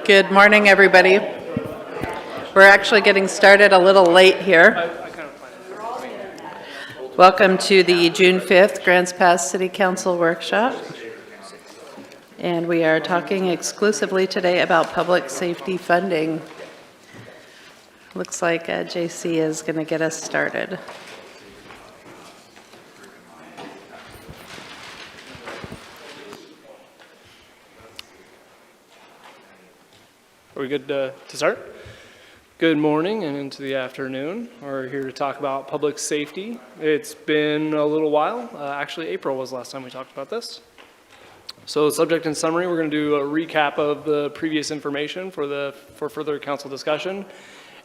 Good morning, everybody. We're actually getting started a little late here. Welcome to the June 5th Grants Pass City Council Workshop. And we are talking exclusively today about public safety funding. Looks like JC is going to get us started. Are we good to start? Good morning and into the afternoon. We're here to talk about public safety. It's been a little while. Actually, April was the last time we talked about this. So subject and summary, we're going to do a recap of the previous information for further council discussion.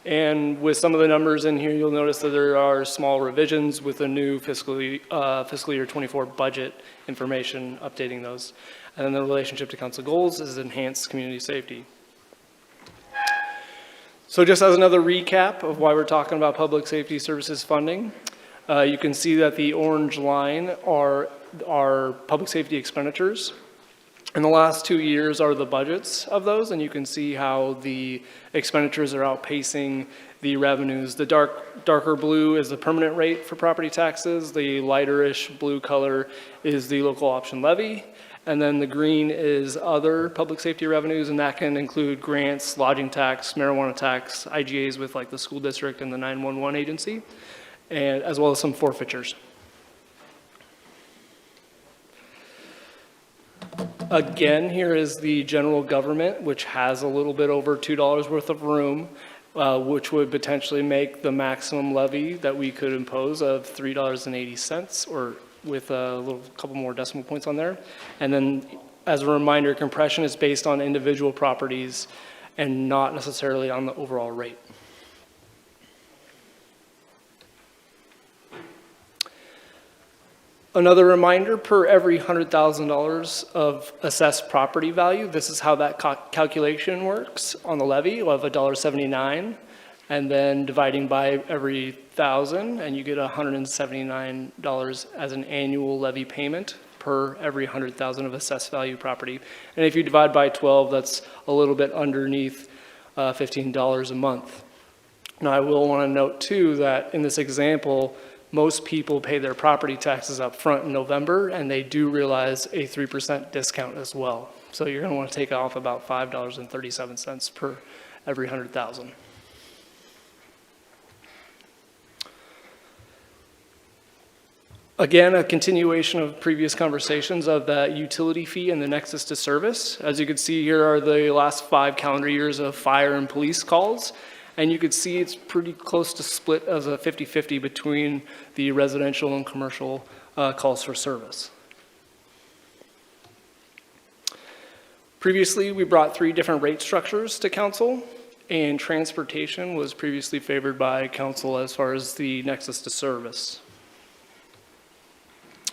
And with some of the numbers in here, you'll notice that there are small revisions with the new fiscal year 24 budget information, updating those. And then the relationship to council goals is enhanced community safety. So just as another recap of why we're talking about public safety services funding, you can see that the orange line are public safety expenditures. And the last 2 years are the budgets of those, and you can see how the expenditures are outpacing the revenues. The darker blue is the permanent rate for property taxes. The lighterish blue color is the local option levy. And then the green is other public safety revenues, and that can include grants, lodging tax, marijuana tax, IGAs with like the school district and the 911 agency, and as well as some forfeitures. Again, here is the general government, which has a little bit over $2 worth of room, which would potentially make the maximum levy that we could impose of $3.80, or with a couple more decimal points on there. And then as a reminder, compression is based on individual properties and not necessarily on the overall rate. Another reminder, per every $100,000 of assessed property value, this is how that calculation works on the levy of $1.79. And then dividing by every 1,000, and you get $179 as an annual levy payment per every 100,000 of assessed value property. And if you divide by 12, that's a little bit underneath $15 a month. Now, I will want to note too that in this example, most people pay their property taxes up front in November, and they do realize a 3% discount as well. So you're going to want to take off about $5.37 per every 100,000. Again, a continuation of previous conversations of that utility fee and the nexus to service. As you can see, here are the last 5 calendar years of fire and police calls. And you can see it's pretty close to split as a 50-50 between the residential and commercial calls for service. Previously, we brought 3 different rate structures to council, and transportation was previously favored by council as far as the nexus to service.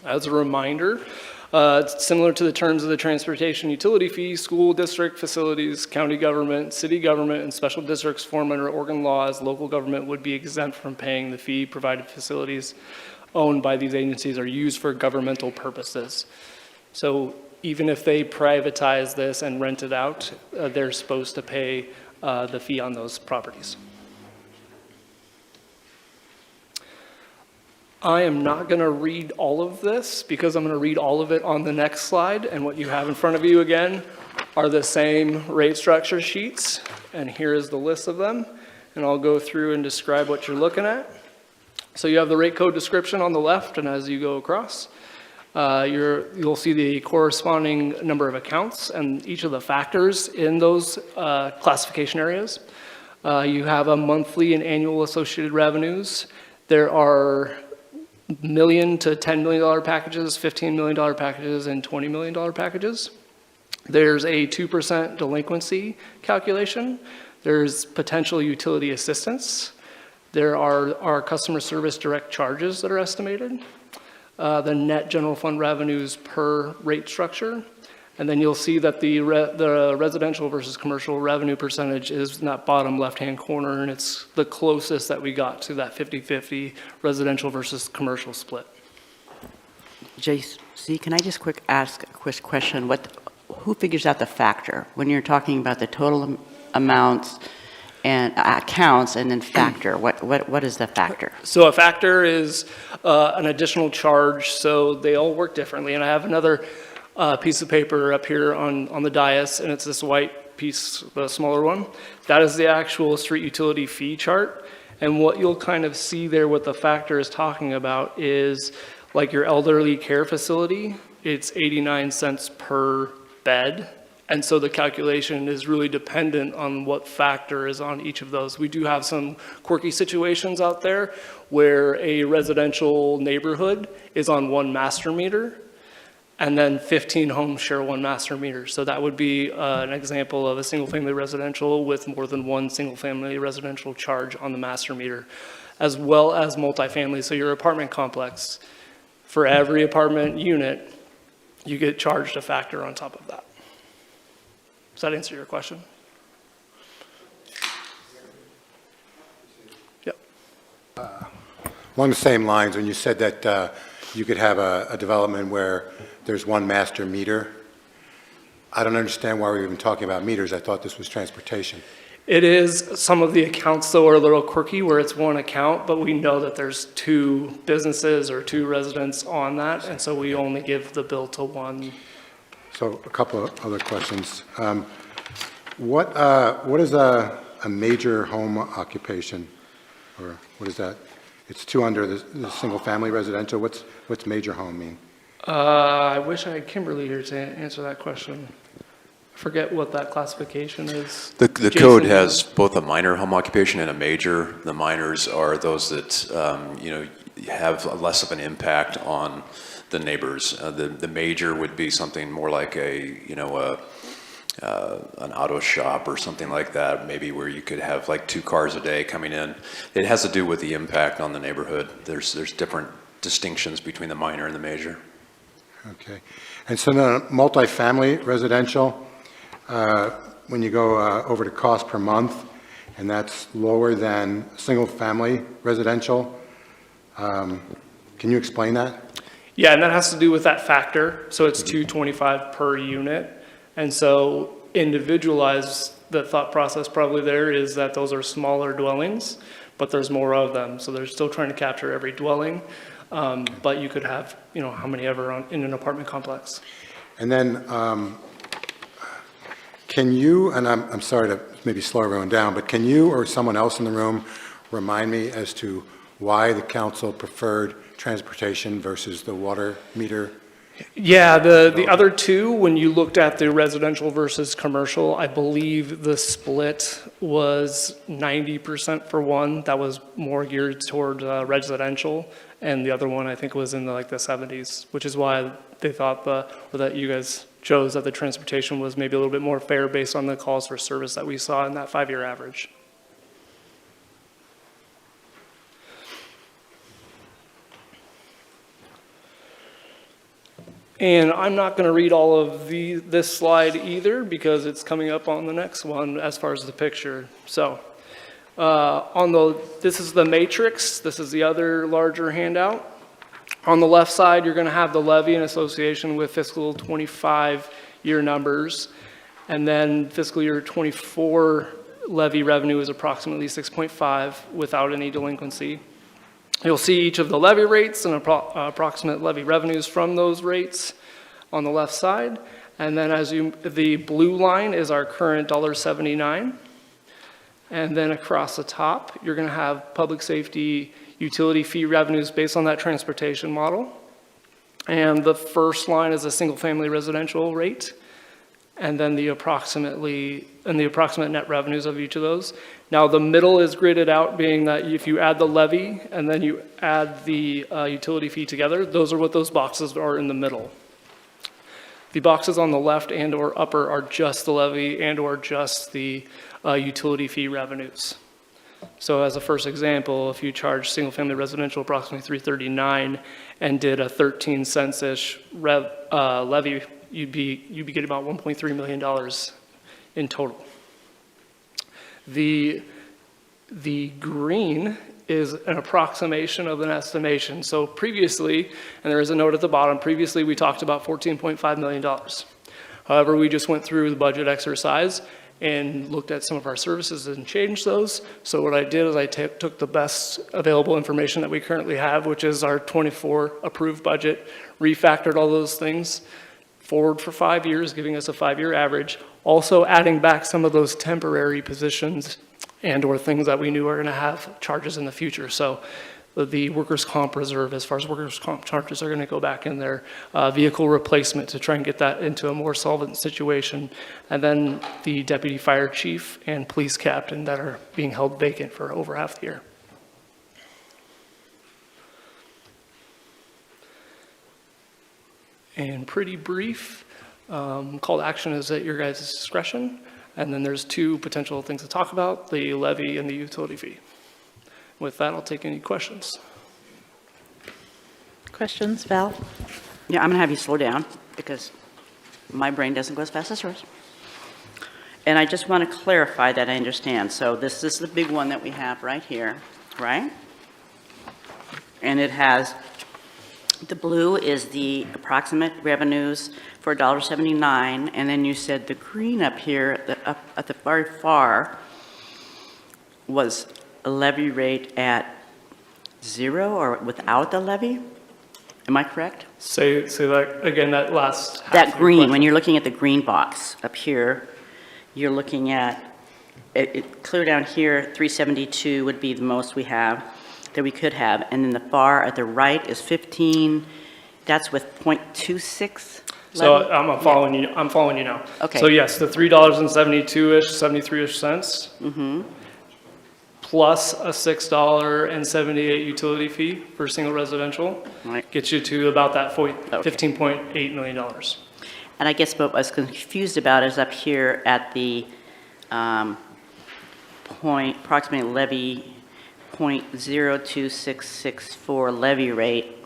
As a reminder, it's similar to the terms of the transportation utility fee, school district facilities, county government, city government, and special districts formed under Oregon law as local government would be exempt from paying the fee provided facilities owned by these agencies are used for governmental purposes. So even if they privatize this and rent it out, they're supposed to pay the fee on those properties. I am not going to read all of this because I'm going to read all of it on the next slide, and what you have in front of you again are the same rate structure sheets, and here is the list of them, and I'll go through and describe what you're looking at. So you have the rate code description on the left, and as you go across, you'll see the corresponding number of accounts and each of the factors in those classification areas. You have a monthly and annual associated revenues. There are $1 million to $10 million packages, $15 million packages, and $20 million packages. There's a 2% delinquency calculation. There's potential utility assistance. There are our customer service direct charges that are estimated. The net general fund revenues per rate structure. And then you'll see that the residential versus commercial revenue percentage is in that bottom left-hand corner, and it's the closest that we got to that 50-50 residential versus commercial split. JC, can I just ask a quick question? who figures out the factor when you're talking about the total amounts and accounts and then factor? What is the factor? So a factor is an additional charge, so they all work differently. And I have another piece of paper up here on the dais, and it's this white piece, the smaller one. That is the actual street utility fee chart. And what you'll kind of see there, what the factor is talking about is like your elderly care facility, it's 89 cents per bed. And so the calculation is really dependent on what factor is on each of those. We do have some quirky situations out there where a residential neighborhood is on one master meter, and then 15 homes share one master meter. So that would be an example of a single-family residential with more than one single-family residential charge on the master meter, as well as multifamily. So your apartment complex, for every apartment unit, you get charged a factor on top of that. Does that answer your question? Yep. Along the same lines, when you said that you could have a development where there's one master meter, I don't understand why we're even talking about meters. I thought this was transportation. It is. Some of the accounts, though, are a little quirky where it's one account, but we know that there's two businesses or two residents on that, and so we only give the bill to one. So a couple of other questions. What is a major home occupation, or what is that? It's two under the single-family residential. What's major home mean? I wish I had Kimberly here to answer that question. I forget what that classification is. The Jason, code has both a minor home occupation and a major. The minors are those that, have less of an impact on the neighbors. The major would be something more like an auto shop or something like that, maybe where you could have like 2 cars a day coming in. It has to do with the impact on the neighborhood. There's different distinctions between the minor and the major. Okay. And so the multifamily residential, when you go over to cost per month, and that's lower than single-family residential, can you explain that? Yeah, and that has to do with that factor. So it's $225 per unit. And so individualized, the thought process probably there is that those are smaller dwellings, but there's more of them. So they're still trying to capture every dwelling. But you could have, how many ever in an apartment complex. And then, can you, and I'm sorry to maybe slow everyone down, but can you or someone else in the room remind me as to why the council preferred transportation versus the water meter? Yeah, the other two, when you looked at the residential versus commercial, I believe the split was 90% for one. That was more geared toward residential, and the other one I think was in the 70s, which is why they thought that you guys chose that the transportation was maybe a little bit more fair based on the calls for service that we saw in that 5-year average. And I'm not going to read all of this slide either because it's coming up on the next one as far as the picture. So this is the matrix. This is the other larger handout. On the left side, you're going to have the levy in association with fiscal 25 year numbers. And then fiscal year 24 levy revenue is approximately 6.5 without any delinquency. You'll see each of the levy rates and approximate levy revenues from those rates on the left side. And then the blue line is our current $1.79. And then across the top, you're going to have public safety utility fee revenues based on that transportation model. And the first line is a single family residential rate. And then the approximate net revenues of each of those. Now the middle is gridded out, being that if you add the levy and then you add the utility fee together, those are what those boxes are in the middle. The boxes on the left and or upper are just the levy and or just the utility fee revenues. So as a first example, if you charge single family residential approximately $3.39 and did a 13 cents-ish levy, you'd be getting about $1.3 million in total. The green is an approximation of an estimation. So previously, and there is a note at the bottom, previously we talked about $14.5 million. However, we just went through the budget exercise and looked at some of our services and changed those. So what I did is I took the best available information that we currently have, which is our 24 approved budget, refactored all those things forward for 5 years, giving us a 5-year average, also adding back some of those temporary positions and or things that we knew are gonna have charges in the future. So the workers' comp reserve, as far as workers' comp charges, are gonna go back in there. Vehicle replacement to try and get that into a more solvent situation. And then the deputy fire chief and police captain that are being held vacant for over half the year. And pretty brief, call to action is at your guys' discretion. And then there's 2 potential things to talk about, the levy and the utility fee. With that, I'll take any questions. Questions, Val? Yeah, I'm going to have you slow down because my brain doesn't go as fast as yours. And I just want to clarify that I understand. So this is the big one that we have right here, right? And it has, the blue is the approximate revenues for $1.79, and then you said the green up here, up at the very far, was a levy rate at 0 or without the levy? Am I correct? Say that again, that last half That of your green, question. when you're looking at the green box up here, you're looking at, clear down here, 372 would be the most we have, that we could have, and then the far at the right is 15, that's with .26 So levy? I'm following you. I'm following you now. Okay. So yes, the $3.72-ish, 73-ish cents, plus a $6.78 utility fee for single residential, Right. gets you to about that $15.8 million. And I guess what I was confused about is up here at the approximate levy, .02664 levy rate,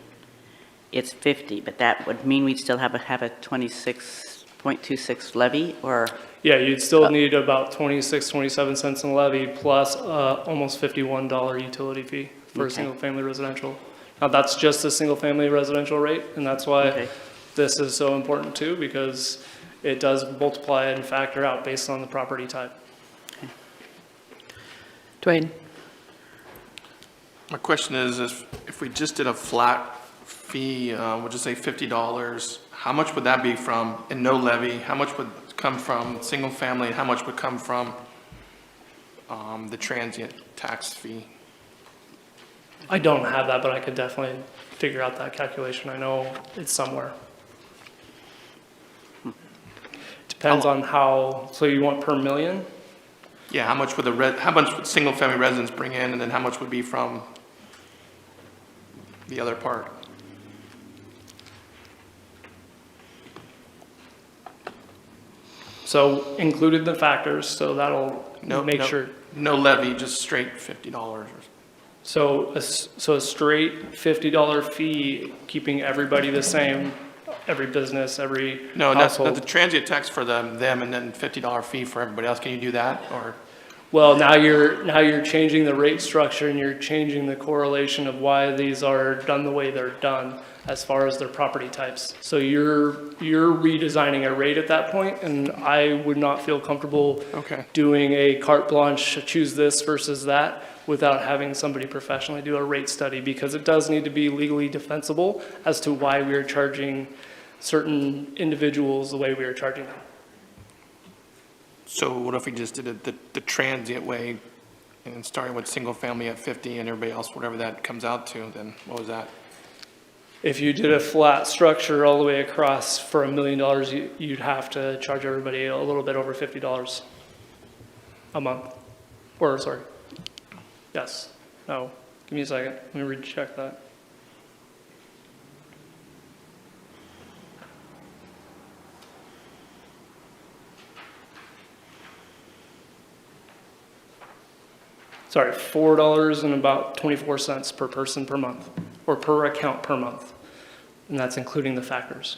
it's 50, but that would mean we'd still have a 26.26 levy, or? Yeah, you'd still need about 26, 27 cents in levy plus almost $51 utility fee for a Okay. single-family residential. Now, that's just a single-family residential rate, and that's why Okay. this is so important too, because it does multiply and factor out based on the property type. Dwayne? My question is, if we just did a flat fee, we'll just say $50, how much would that be from, and no levy, how much would come from single family, and how much would come from the transient tax fee? I don't have that, but I could definitely figure out that calculation. I know it's somewhere. Depends on how, so you want per million? Yeah, how much would single family residents bring in, and then how much would be from the other part? So included the factors, so that'll make sure. No levy, just straight $50. So a straight $50 fee, keeping everybody the same, every business, every No, that's the household. transient tax for them, and then $50 fee for everybody else. Can you do that, or? Well, now you're changing the rate structure and you're changing the correlation of why these are done the way they're done as far as their property types. So you're redesigning a rate at that point, and I would not feel comfortable Okay. doing a carte blanche, choose this versus that, without having somebody professionally do a rate study, because it does need to be legally defensible as to why we are charging certain individuals the way we are charging them. So what if we just did it the transient way, and starting with single family at 50 and everybody else, whatever that comes out to, then what was that? If you did a flat structure all the way across for $1 million, you'd have to charge everybody a little bit over $50 a month. Or, sorry, yes, no, give me a second, let me recheck that. Sorry, $4 and about 24 cents per person per month, or per account per month. And that's including the factors.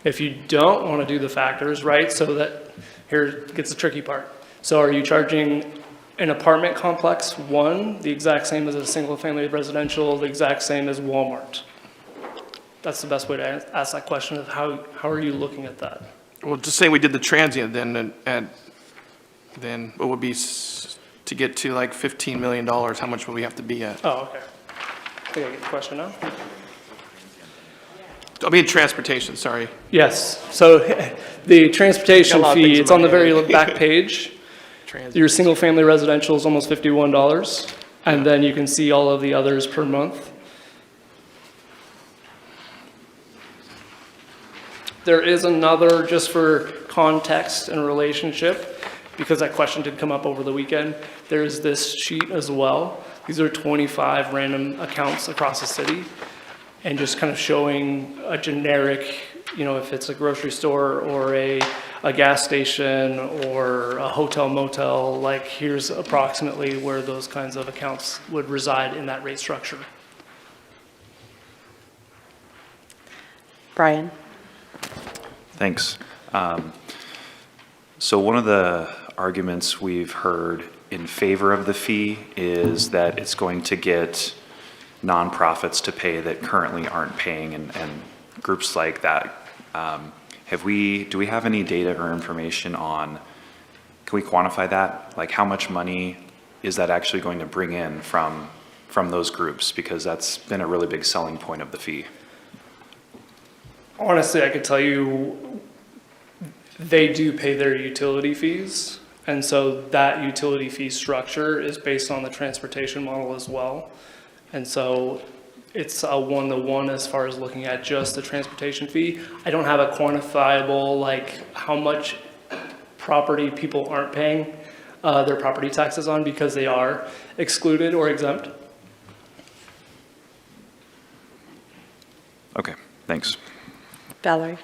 If you don't want to do the factors, right, so that, here gets the tricky part. So are you charging an apartment complex, one, the exact same as a single family residential, the exact same as Walmart? That's the best way to ask that question of how are you looking at that? Well, just say we did the transient, then what would be, to get to like $15 million, how much would we have to be at? Oh, okay. I think I get the question now. I mean, transportation, sorry. Yes, so the transportation Got a lot of things fee, in it's my on the head. very back page. Transient. Your single-family residential is almost $51, and then you can see all of the others per month. There is another, just for context and relationship, because that question did come up over the weekend, there's this sheet as well. These are 25 random accounts across the city, and just kind of showing a generic, you know, if it's a grocery store or a gas station or a hotel motel, like here's approximately where those kinds of accounts would reside in that rate structure. Brian? Thanks. So one of the arguments we've heard in favor of the fee is that it's going to get nonprofits to pay that currently aren't paying and groups like that. Do we have any data or information on, can we quantify that? Like how much money is that actually going to bring in from those groups? Because that's been a really big selling point of the fee. Honestly, I could tell you, they do pay their utility fees, and so that utility fee structure is based on the transportation model as well. And so it's a one-to-one as far as looking at just the transportation fee. I don't have a quantifiable, like how much property people aren't paying their property taxes on because they are excluded or exempt. Okay, thanks. Valerie?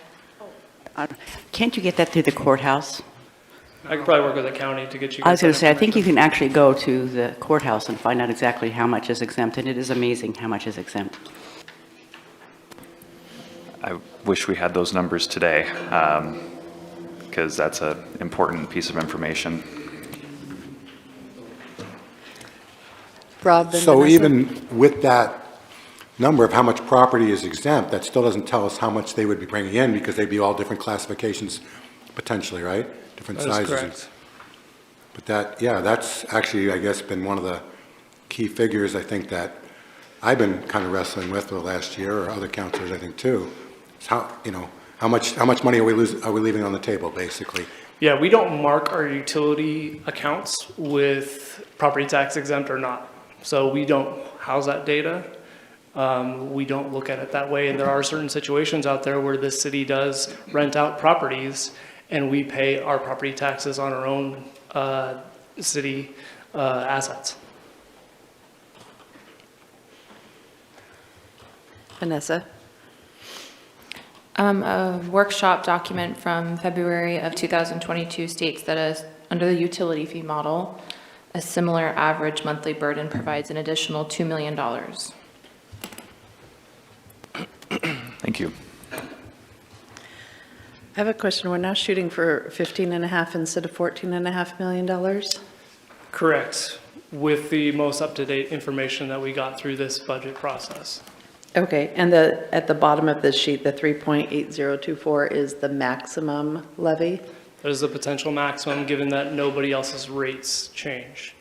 Can't you get that through the courthouse? I could probably work with the county to get you. I was going guys to say, I think you information. can actually go to the courthouse and find out exactly how much is exempt, and it is amazing how much is exempt. I wish we had those numbers today, because that's an important piece of information. Rob and So Vanessa? even with that number of how much property is exempt, that still doesn't tell us how much they would be bringing in, because they'd be all different classifications potentially, right? Different That is sizes. correct. But that, yeah, that's actually, I guess, been one of the key figures, I think, that I've been kind of wrestling with for the last year, or other counselors, I think, too. Is how, you know, how much money are we leaving on the table, basically? Yeah, we don't mark our utility accounts with property tax exempt or not. So we don't house that data. We don't look at it that way. And there are certain situations out there where the city does rent out properties and we pay our property taxes on our own city assets. Vanessa? A workshop document from February of 2022 states that under the utility fee model, a similar average monthly burden provides an additional $2 million. Thank you. I have a question. We're now shooting for 15.5 instead of $14.5 million? Correct, with the most up-to-date information that we got through this budget process. Okay, and at the bottom of this sheet, the 3.8024 is the maximum levy? There's a potential maximum, given that nobody else's rates change.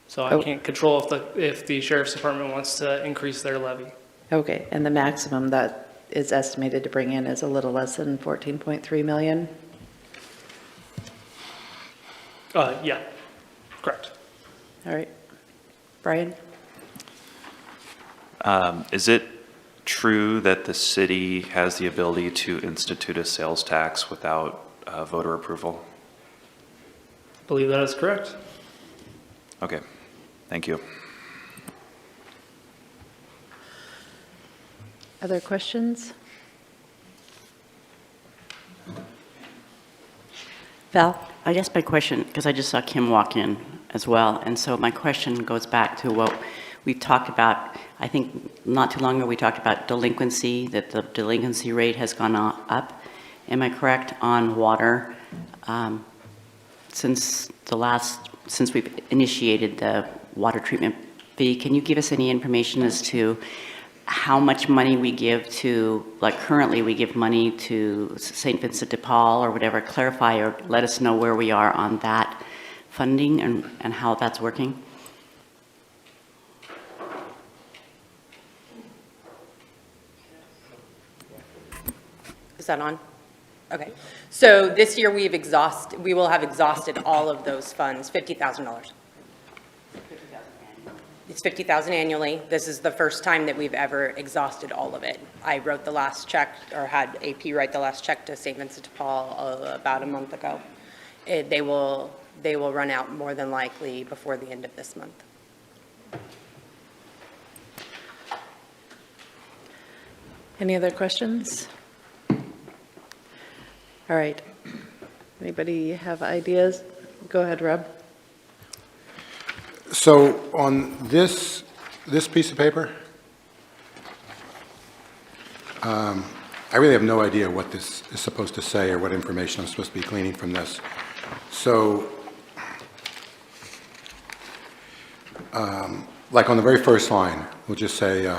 So I Oh. can't control if the sheriff's department wants to increase their levy. Okay, and the maximum that is estimated to bring in is a little less than 14.3 million? Yeah, correct. All right. Brian? Is it true that the city has the ability to institute a sales tax without voter approval? I believe that is correct. Okay, thank you. Other questions? Val? I guess my question, because I just saw Kim walk in as well, and so my question goes back to what we've talked about. I think not too long ago, we talked about delinquency, that the delinquency rate has gone up. Am I correct on water? Since we've initiated the water treatment fee, can you give us any information as to how much money we give to, like currently we give money to St. Vincent de Paul or whatever, clarify or let us know where we are on that funding and how that's working? Is that on? Okay. So this year we will have exhausted all of those funds, $50,000. It's $50,000 annually. This is the first time that we've ever exhausted all of it. I wrote the last check, or had AP write the last check to St. Vincent de Paul about a month ago. They will run out more than likely before the end of this month. Any other questions? All right. Anybody have ideas? Go ahead, Rob. So on this piece of paper, I really have no idea what this is supposed to say or what information I'm supposed to be gleaning from this. So, like on the very first line, we'll just say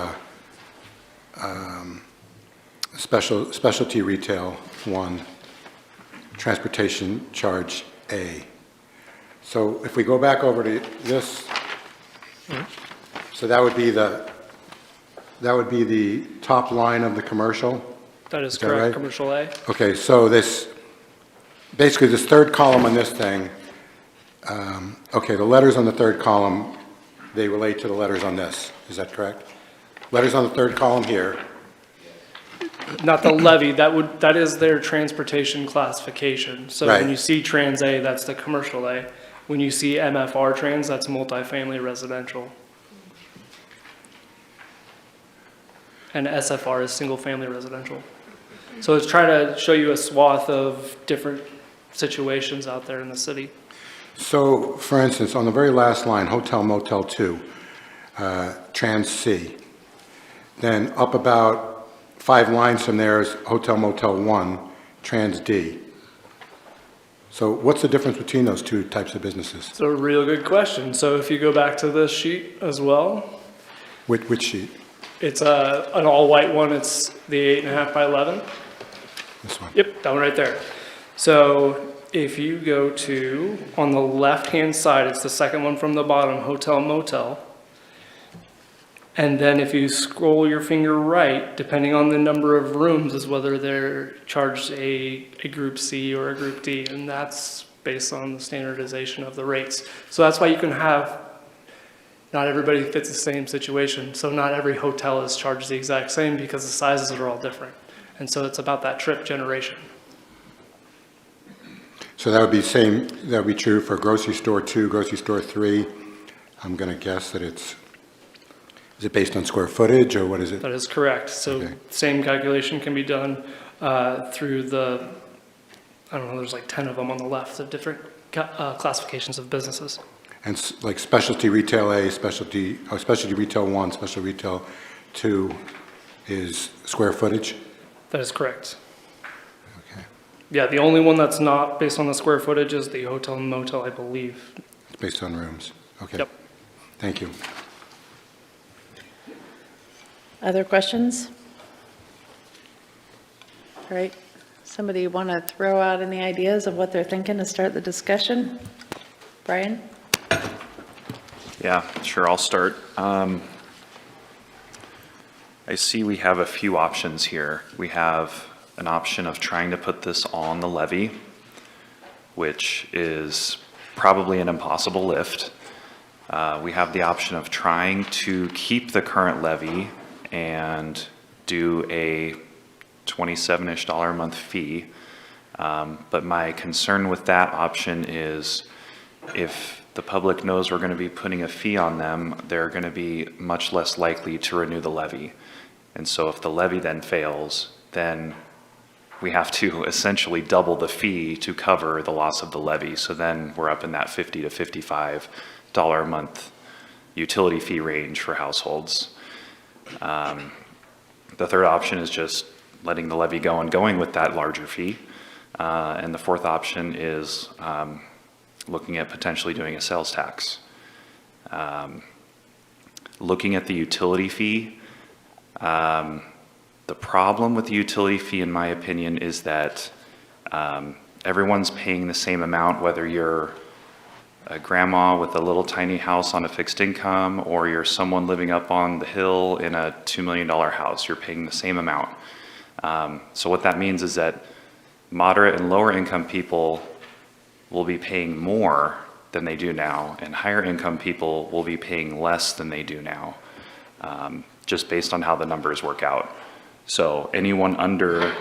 specialty retail 1, transportation charge A. So if we go back over to this, so that would be the top line of the commercial. That is Is that correct, right? commercial A. Okay, so basically this third column on this thing, okay, the letters on the third column, they relate to the letters on this. Is that correct? Letters on the third column here. Not the levy, that is their transportation classification. So Right. when you see Trans A, that's the commercial A. When you see MFR Trans, that's multifamily residential. And SFR is single-family residential. So it's trying to show you a swath of different situations out there in the city. So, for instance, on the very last line, Hotel Motel 2, Trans C. Then up about 5 lines from there is Hotel Motel 1, Trans D. So what's the difference between those two types of businesses? It's a real good question. So if you go back to this sheet as well, Which sheet? it's an all-white one. It's the 8.5 by 11. This one? Yep, that one right there. So if you go to, on the left-hand side, it's the second one from the bottom, Hotel Motel. And then if you scroll your finger right, depending on the number of rooms, is whether they're charged a Group C or a Group D, and that's based on the standardization of the rates. So that's why you can have, not everybody fits the same situation, so not every hotel is charged the exact same because the sizes are all different. And so it's about that trip generation. So that would be true for grocery store 2, grocery store 3. I'm going to guess that is it based on square footage or what is it? That is correct. So Okay. same calculation can be done through the, I don't know, there's like 10 of them on the left of different classifications of businesses. And like specialty retail A, specialty retail 1, specialty retail 2 is square footage? That is correct. Okay. Yeah, the only one that's not based on the square footage is the hotel and motel, I believe. It's based on rooms. Okay. Yep. Thank you. Other questions? All right. Somebody want to throw out any ideas of what they're thinking to start the discussion? Brian? Yeah, sure, I'll start. I see we have a few options here. We have an option of trying to put this on the levy, which is probably an impossible lift. We have the option of trying to keep the current levy and do a $27-ish a month fee. But my concern with that option is if the public knows we're going to be putting a fee on them, they're going to be much less likely to renew the levy. And so if the levy then fails, then we have to essentially double the fee to cover the loss of the levy. So then we're up in that $50 to $55 a month utility fee range for households. The third option is just letting the levy go and going with that larger fee. And the fourth option is looking at potentially doing a sales tax. Looking at the utility fee, The problem with the utility fee, in my opinion, is that everyone's paying the same amount, whether you're a grandma with a little tiny house on a fixed income, or you're someone living up on the hill in a $2 million house. You're paying the same amount. So what that means is that moderate and lower income people will be paying more than they do now, and higher income people will be paying less than they do now, just based on how the numbers work out. So anyone under,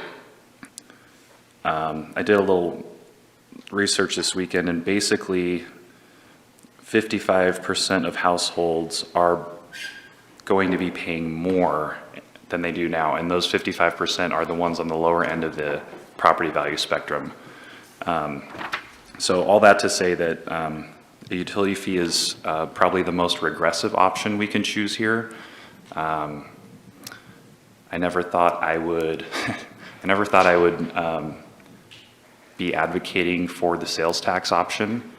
I did a little research this weekend, and basically 55% of households are going to be paying more than they do now, and those 55% are the ones on the lower end of the property value spectrum. So all that to say that the utility fee is probably the most regressive option we can choose here. I never thought I would, be advocating for the sales tax option,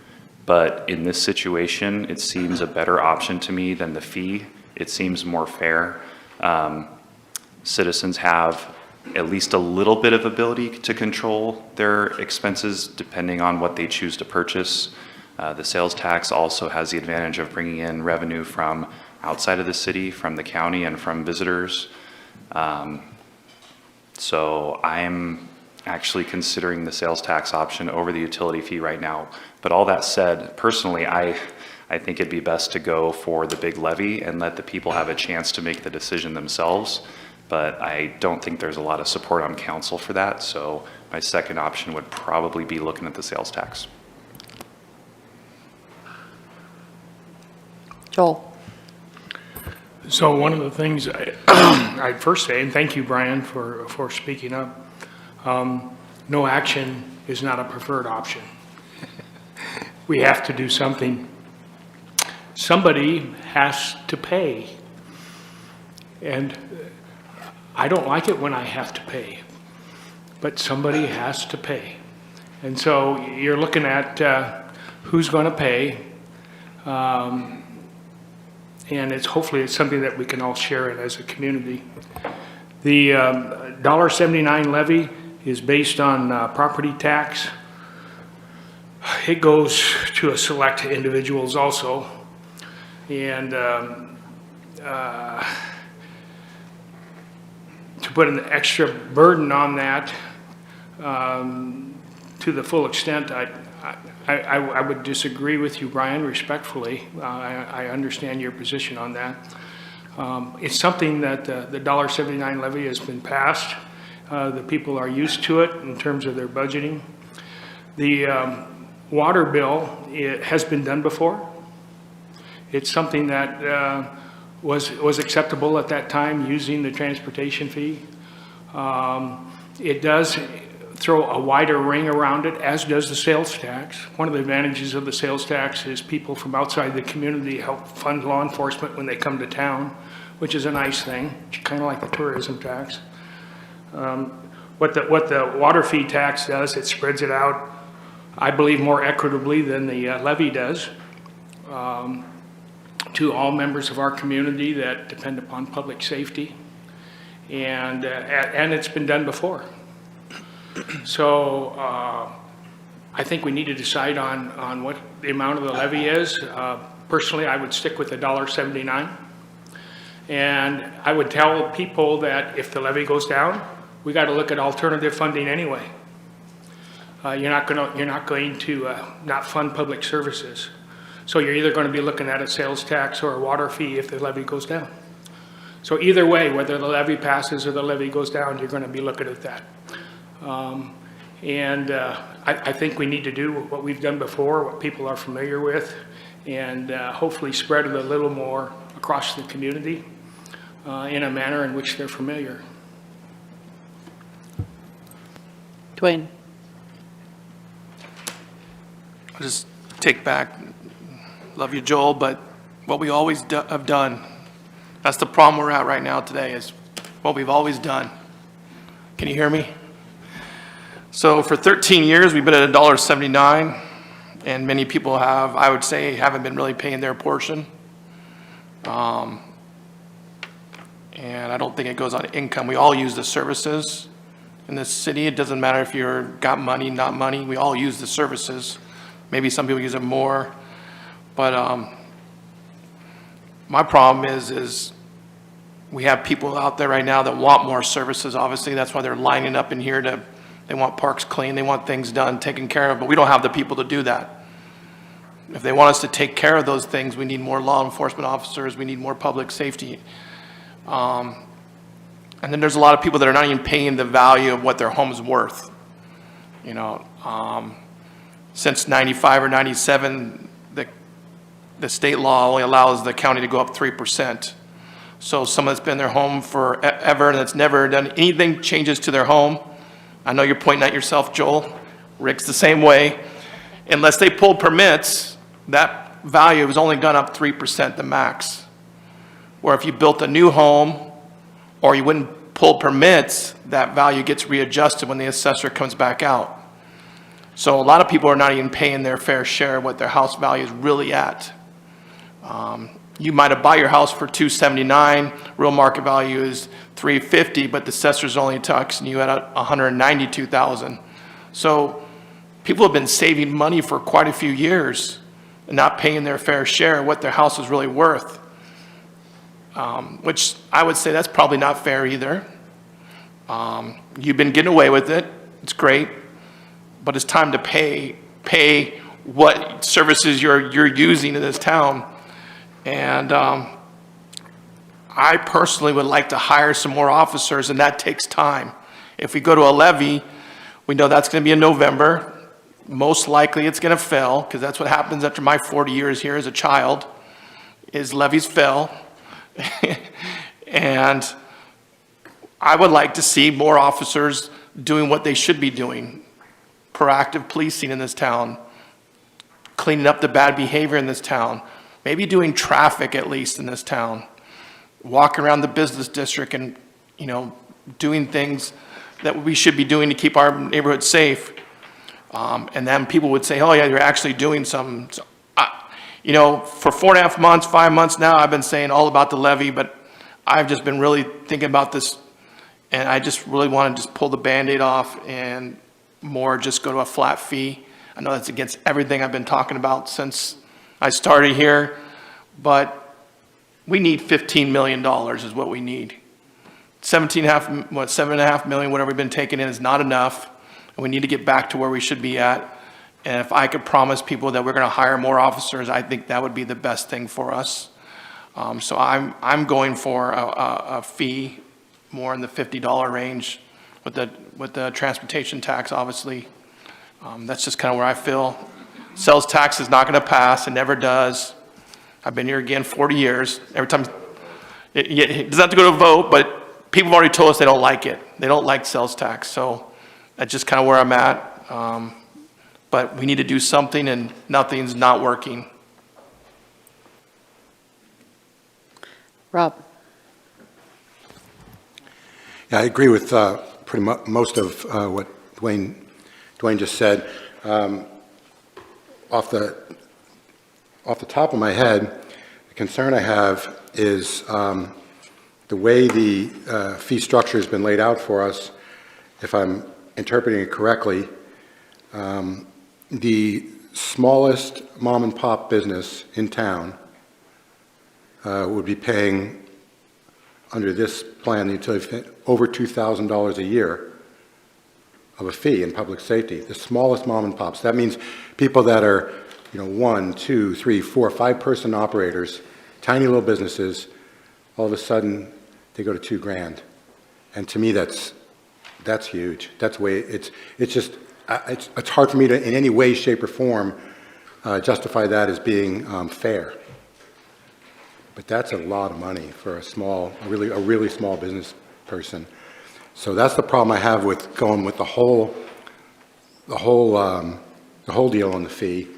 but in this situation, it seems a better option to me than the fee. It seems more fair. Citizens have at least a little bit of ability to control their expenses depending on what they choose to purchase. The sales tax also has the advantage of bringing in revenue from outside of the city, from the county, and from visitors. So I'm actually considering the sales tax option over the utility fee right now. But all that said, personally, I think it'd be best to go for the big levy and let the people have a chance to make the decision themselves. But I don't think there's a lot of support on council for that. So my second option would probably be looking at the sales tax. Joel? So one of the things I'd first say, and thank you, Brian, for speaking up, no action is not a preferred option. We have to do something. Somebody has to pay. And I don't like it when I have to pay, but somebody has to pay. And so you're looking at who's going to pay. And hopefully it's something that we can all share in as a community. The $1.79 levy is based on property tax. It goes to a select individuals also. And to put an extra burden on that to the full extent, I would disagree with you, Brian, respectfully. I understand your position on that. It's something that the $1.79 levy has been passed. The people are used to it in terms of their budgeting. The water bill, it has been done before. It's something that was acceptable at that time using the transportation fee. It does throw a wider ring around it, as does the sales tax. One of the advantages of the sales tax is people from outside the community help fund law enforcement when they come to town, which is a nice thing, kind of like the tourism tax. What the water fee tax does, it spreads it out, I believe, more equitably than the levy does, to all members of our community that depend upon public safety. And it's been done before. So I think we need to decide on what the amount of the levy is. Personally, I would stick with the $1.79. And I would tell people that if the levy goes down, we got to look at alternative funding anyway. You're not going to not fund public services. So you're either going to be looking at a sales tax or a water fee if the levy goes down. So either way, whether the levy passes or the levy goes down, you're going to be looking at that. I think we need to do what we've done before, what people are familiar with, and hopefully spread it a little more across the community in a manner in which they're familiar. Dwayne? I'll just take back, love you, Joel, but what we always have done, that's the problem we're at right now today, is what we've always done. Can you hear me? So for 13 years, we've been at $1.79, and many people have, I would say, haven't been really paying their portion. And I don't think it goes on income. We all use the services in this city. It doesn't matter if you're got money, not money. We all use the services. Maybe some people use it more. But my problem is we have people out there right now that want more services, obviously. That's why they're lining up in here they want parks clean, they want things done, taken care of, but we don't have the people to do that. If they want us to take care of those things, we need more law enforcement officers, we need more public safety. And then there's a lot of people that are not even paying the value of what their home's worth. You know, since 95 or 97, the state law only allows the county to go up 3%. So someone that's been in their home forever and that's never done anything changes to their home. I know you're pointing at yourself, Joel. Rick's the same way. Unless they pull permits, that value has only gone up 3%, the max. Where if you built a new home or you wouldn't pull permits, that value gets readjusted when the assessor comes back out. So a lot of people are not even paying their fair share of what their house value is really at. You might have bought your house for $279, real market value is $350, but the assessor's only taxing you at $192,000. So people have been saving money for quite a few years and not paying their fair share of what their house is really worth. Which I would say that's probably not fair either. You've been getting away with it, it's great, but it's time to pay what services you're using in this town. And I personally would like to hire some more officers, and that takes time. If we go to a levy, we know that's going to be in November. Most likely it's going to fail, because that's what happens after my 40 years here as a child, is levies fail. And I would like to see more officers doing what they should be doing. Proactive policing in this town, cleaning up the bad behavior in this town, maybe doing traffic at least in this town, walking around the business district and, you know, doing things that we should be doing to keep our neighborhood safe. And then people would say, oh yeah, you're actually doing something. So, you know, for 4.5 months, 5 months now, I've been saying all about the levy, but I've just been really thinking about this, and I just really want to just pull the Band-Aid off and more just go to a flat fee. I know that's against everything I've been talking about since I started here, but we need $15 million is what we need. 7.5 million, whatever we've been taking in is not enough, and we need to get back to where we should be at. And if I could promise people that we're going to hire more officers, I think that would be the best thing for us. So I'm going for a fee more in the $50 range with the transportation tax, obviously. That's just kind of where I feel. Sales tax is not going to pass. It never does. I've been here again 40 years. Every time, it doesn't have to go to a vote, but people have already told us they don't like it. They don't like sales tax. So that's just kind of where I'm at. But we need to do something, and nothing's not working. Rob? Yeah, I agree with pretty much most of what Dwayne just said. Off the top of my head, the concern I have is the way the fee structure has been laid out for us. If I'm interpreting it correctly, the smallest mom and pop business in town would be paying, under this plan, the utility fee, over $2,000 a year of a fee in public safety. The smallest mom and pops. That means people that are, 1, 2, 3, 4, 5-person operators, tiny little businesses. All of a sudden, they go to $2,000, and to me, that's huge. That's way. It's just. It's hard for me to, in any way, shape, or form, justify that as being fair. But that's a lot of money for a really small business person. So that's the problem I have with going with the whole deal on the fee.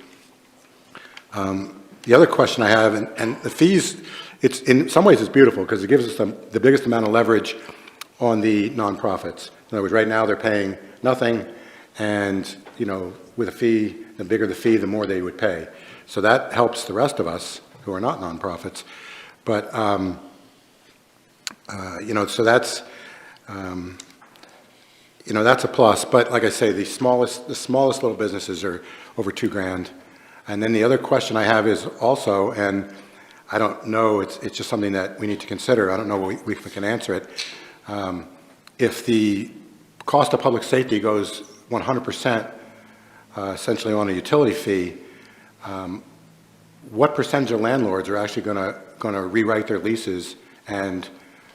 The other question I have, and the fees, it's in some ways it's beautiful because it gives us the biggest amount of leverage on the nonprofits. In other words, right now they're paying nothing. And, with a fee, the bigger the fee, the more they would pay. So that helps the rest of us who are not nonprofits. But So that's, that's a plus. But like I say, the smallest little businesses are over $2,000. And then the other question I have is also, and I don't know, it's just something that we need to consider. I don't know if we can answer it. If the cost of public safety goes 100% essentially on a utility fee, what percentage of landlords are actually going to rewrite their leases and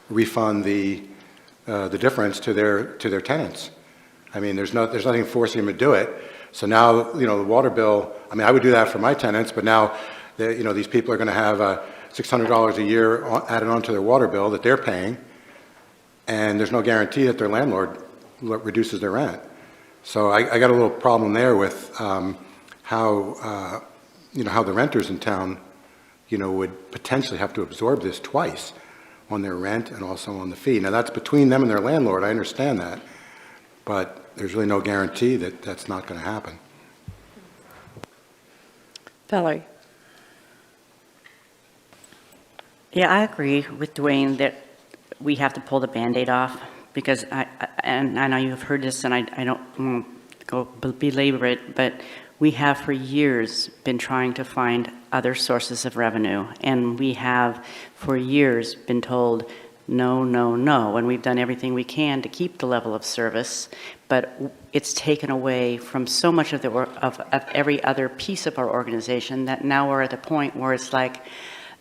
refund the difference to their tenants? I mean, there's nothing forcing them to do it. So now, the water bill, I mean, I would do that for my tenants, but now, these people are going to have $600 a year added onto their water bill that they're paying, and there's no guarantee that their landlord reduces their rent. So I got a little problem there with how the renters in town, would potentially have to absorb this twice on their rent and also on the fee. Now, that's between them and their landlord, I understand that, but there's really no guarantee that that's not going to happen. Valerie? Yeah, I agree with Dwayne that we have to pull the Band-Aid off, because I know you have heard this, and I don't go belabor it, but we have for years been trying to find other sources of revenue, and we have for years been told no, no, no, and we've done everything we can to keep the level of service, but it's taken away from so much of every other piece of our organization that now we're at the point where it's like,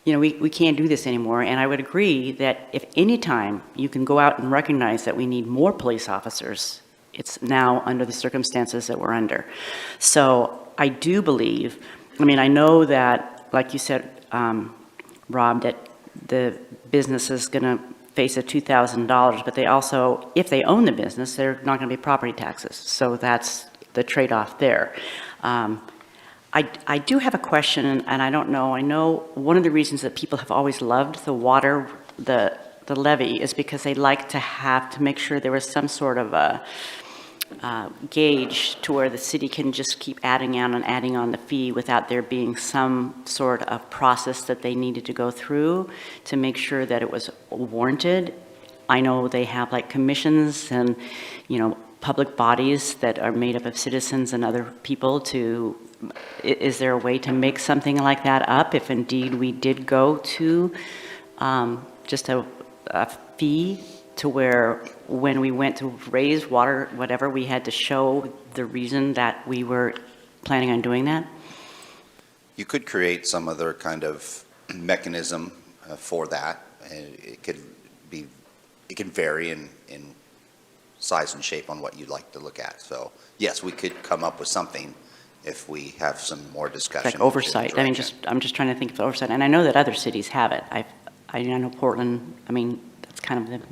we can't do this anymore. And I would agree that if any time you can go out and recognize that we need more police officers, it's now under the circumstances that we're under. So I do believe, I know that, like you said, Rob, that the business is going to face a $2,000, but they also, if they own the business, they're not going to be property taxes. So that's the trade-off there. I do have a question, and I don't know. I know one of the reasons that people have always loved the water, the levy, is because they like to make sure there was some sort of a gauge to where the city can just keep adding on the fee without there being some sort of process that they needed to go through to make sure that it was warranted. I know they have like commissions and, public bodies that are made up of citizens and other people to, is there a way to make something like that up if indeed we did go to just a fee to where when we went to raise water, whatever, we had to show the reason that we were planning on doing that? You could create some other kind of mechanism for that. It can vary in size and shape on what you'd like to look at. So yes, we could come up with something if we have some more discussion. Like oversight. I'm just trying to think of oversight, and I know that other cities have it. I know Portland. That's kind of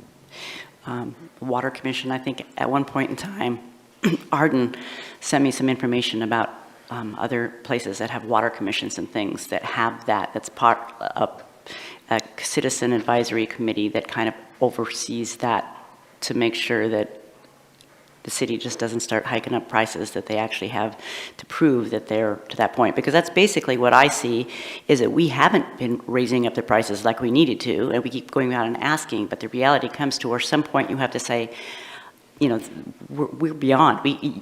the Water Commission. I think at one point in time, Arden sent me some information about other places that have water commissions and things that have that. That's part of a citizen advisory committee that kind of oversees that to make sure that the city just doesn't start hiking up prices, that they actually have to prove that they're to that point. Because that's basically what I see, is that we haven't been raising up the prices like we needed to, and we keep going out and asking, but the reality comes to where some point you have to say, we're beyond.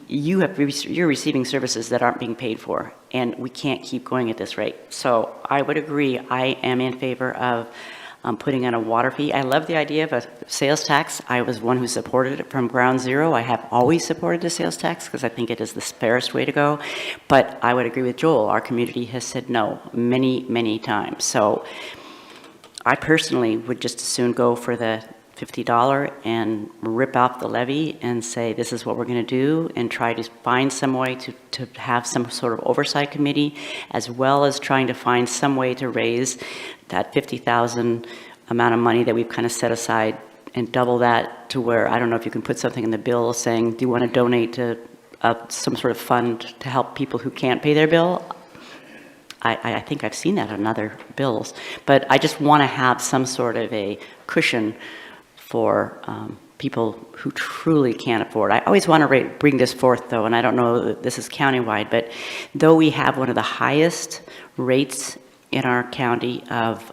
You're receiving services that aren't being paid for, and we can't keep going at this rate. So I would agree, I am in favor of putting on a water fee. I love the idea of a sales tax. I was one who supported it from ground zero. I have always supported the sales tax because I think it is the fairest way to go. But I would agree with Joel. Our community has said no many, many times. So I personally would just as soon go for the $50 and rip off the levy and say this is what we're going to do, and try to find some way to have some sort of oversight committee, as well as trying to find some way to raise that $50,000 amount of money that we've kind of set aside and double that to where, I don't know if you can put something in the bill saying, do you want to donate to some sort of fund to help people who can't pay their bill? I think I've seen that on other bills, but I just want to have some sort of a cushion for people who truly can't afford. I always want to bring this forth, though, and I don't know that this is countywide, but though we have one of the highest rates in our county of,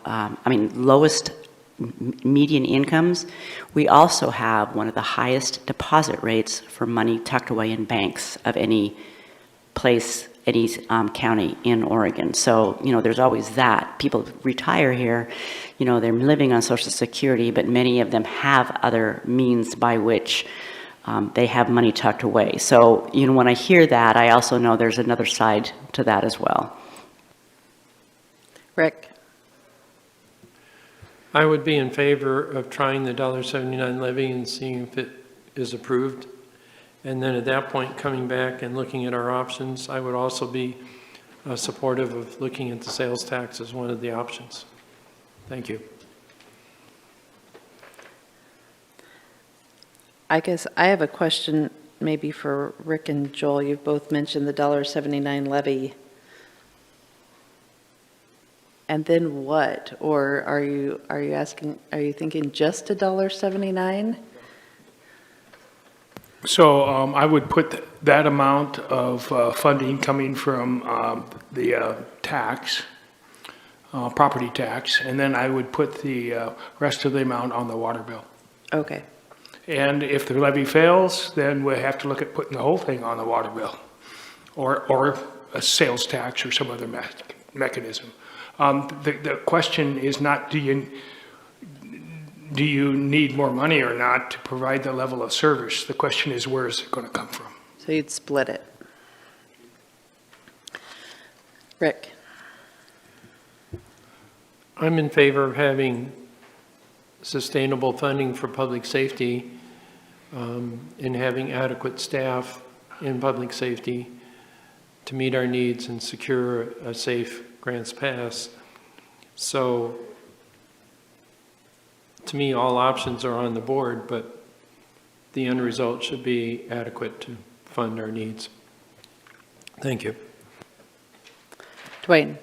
lowest median incomes, we also have one of the highest deposit rates for money tucked away in banks of any place, any county in Oregon. So, there's always that. People retire here, they're living on Social Security, but many of them have other means by which they have money tucked away. So, when I hear that, I also know there's another side to that as well. Rick? I would be in favor of trying the $1.79 levy and seeing if it is approved. And then at that point, coming back and looking at our options. I would also be supportive of looking at the sales tax as one of the options. Thank you. I guess I have a question maybe for Rick and Joel. You've both mentioned the $1.79 levy. And then what? Or are you thinking just $1.79? So I would put that amount of funding coming from the tax, property tax, and then I would put the rest of the amount on the water bill. Okay. And if the levy fails, then we have to look at putting the whole thing on the water bill, or a sales tax or some other mechanism. The question is not do you need more money or not to provide the level of service. The question is, where is it going to come from? So you'd split it. Rick? I'm in favor of having sustainable funding for public safety and having adequate staff in public safety to meet our needs and secure a safe Grants Pass. So to me, all options are on the board, but the end result should be adequate to fund our needs. Thank you. Dwayne?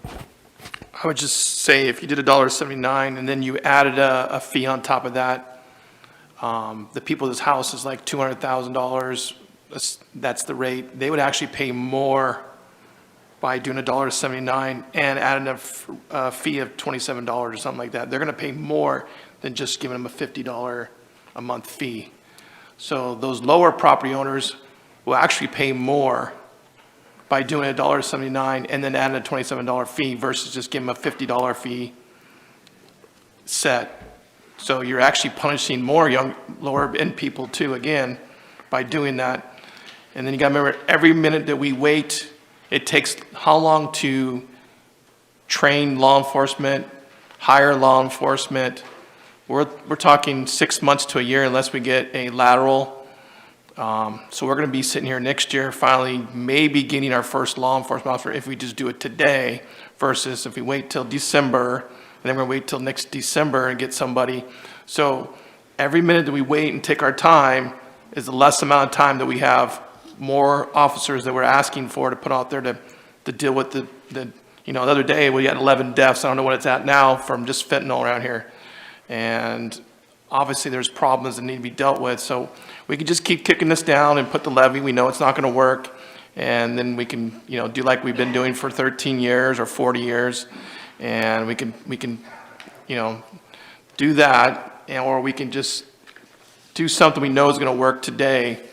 I would just say if you did $1.79 and then you added a fee on top of that, the people whose house is like $200,000, that's the rate, they would actually pay more by doing $1.79 and adding a fee of $27 or something like that. They're going to pay more than just giving them a $50 a month fee. So those lower property owners will actually pay more by doing $1.79 and then adding a $27 fee versus just giving them a $50 fee set. So you're actually punishing more lower end people too, again, by doing that. And then you got to remember, every minute that we wait, it takes how long to train law enforcement, hire law enforcement. We're talking 6 months to a year unless we get a lateral. So we're going to be sitting here next year finally maybe getting our first law enforcement officer if we just do it today versus if we wait till December and then we're going to wait till next December and get somebody. So every minute that we wait and take our time is the less amount of time that we have more officers that we're asking for to put out there to deal with the other day we had 11 deaths. I don't know what it's at now from just fentanyl around here. And obviously there's problems that need to be dealt with. So we can just keep kicking this down and put the levy. We know it's not going to work. And then we can, do like we've been doing for 13 years or 40 years. And we can, do that, or we can just do something we know is going to work today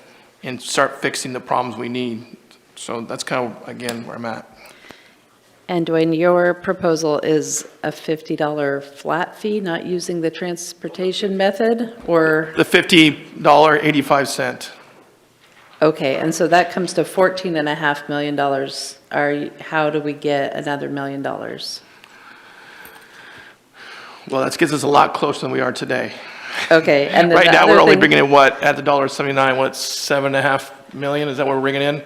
and start fixing the problems we need. So that's kind of, again, where I'm at. And Dwayne, your proposal is a $50 flat fee, not using the transportation method, or? The $50.85. Okay, and so that comes to $14.5 million. How do we get another $1 million? Well, that gets us a lot closer than we are today. Okay, and then Right the now, other we're only thing- bringing in what, at the $1.79, what, $7.5 million? Is that what we're bringing in?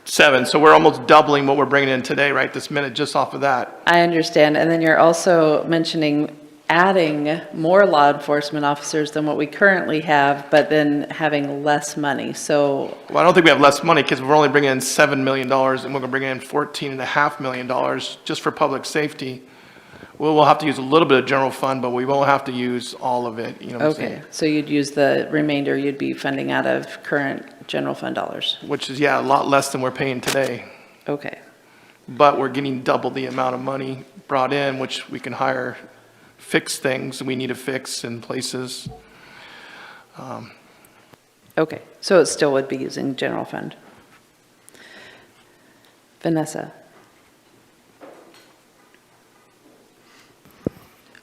7, so we're almost doubling what we're bringing in today, right, this minute, just off of that. I understand, and then you're also mentioning adding more law enforcement officers than what we currently have, but then having less money, so, Well, I don't think we have less money, because we're only bringing in $7 million, and we're gonna bring in $14.5 million just for public safety. We'll have to use a little bit of general fund, but we won't have to use all of it, you know what I'm saying? okay. So you'd use the remainder, you'd be funding out of current general fund dollars. Which is, yeah, a lot less than we're paying today. Okay, But we're getting double the amount of money brought in, which we can fix things we need to fix in places. Okay, so it still would be using general fund. Vanessa?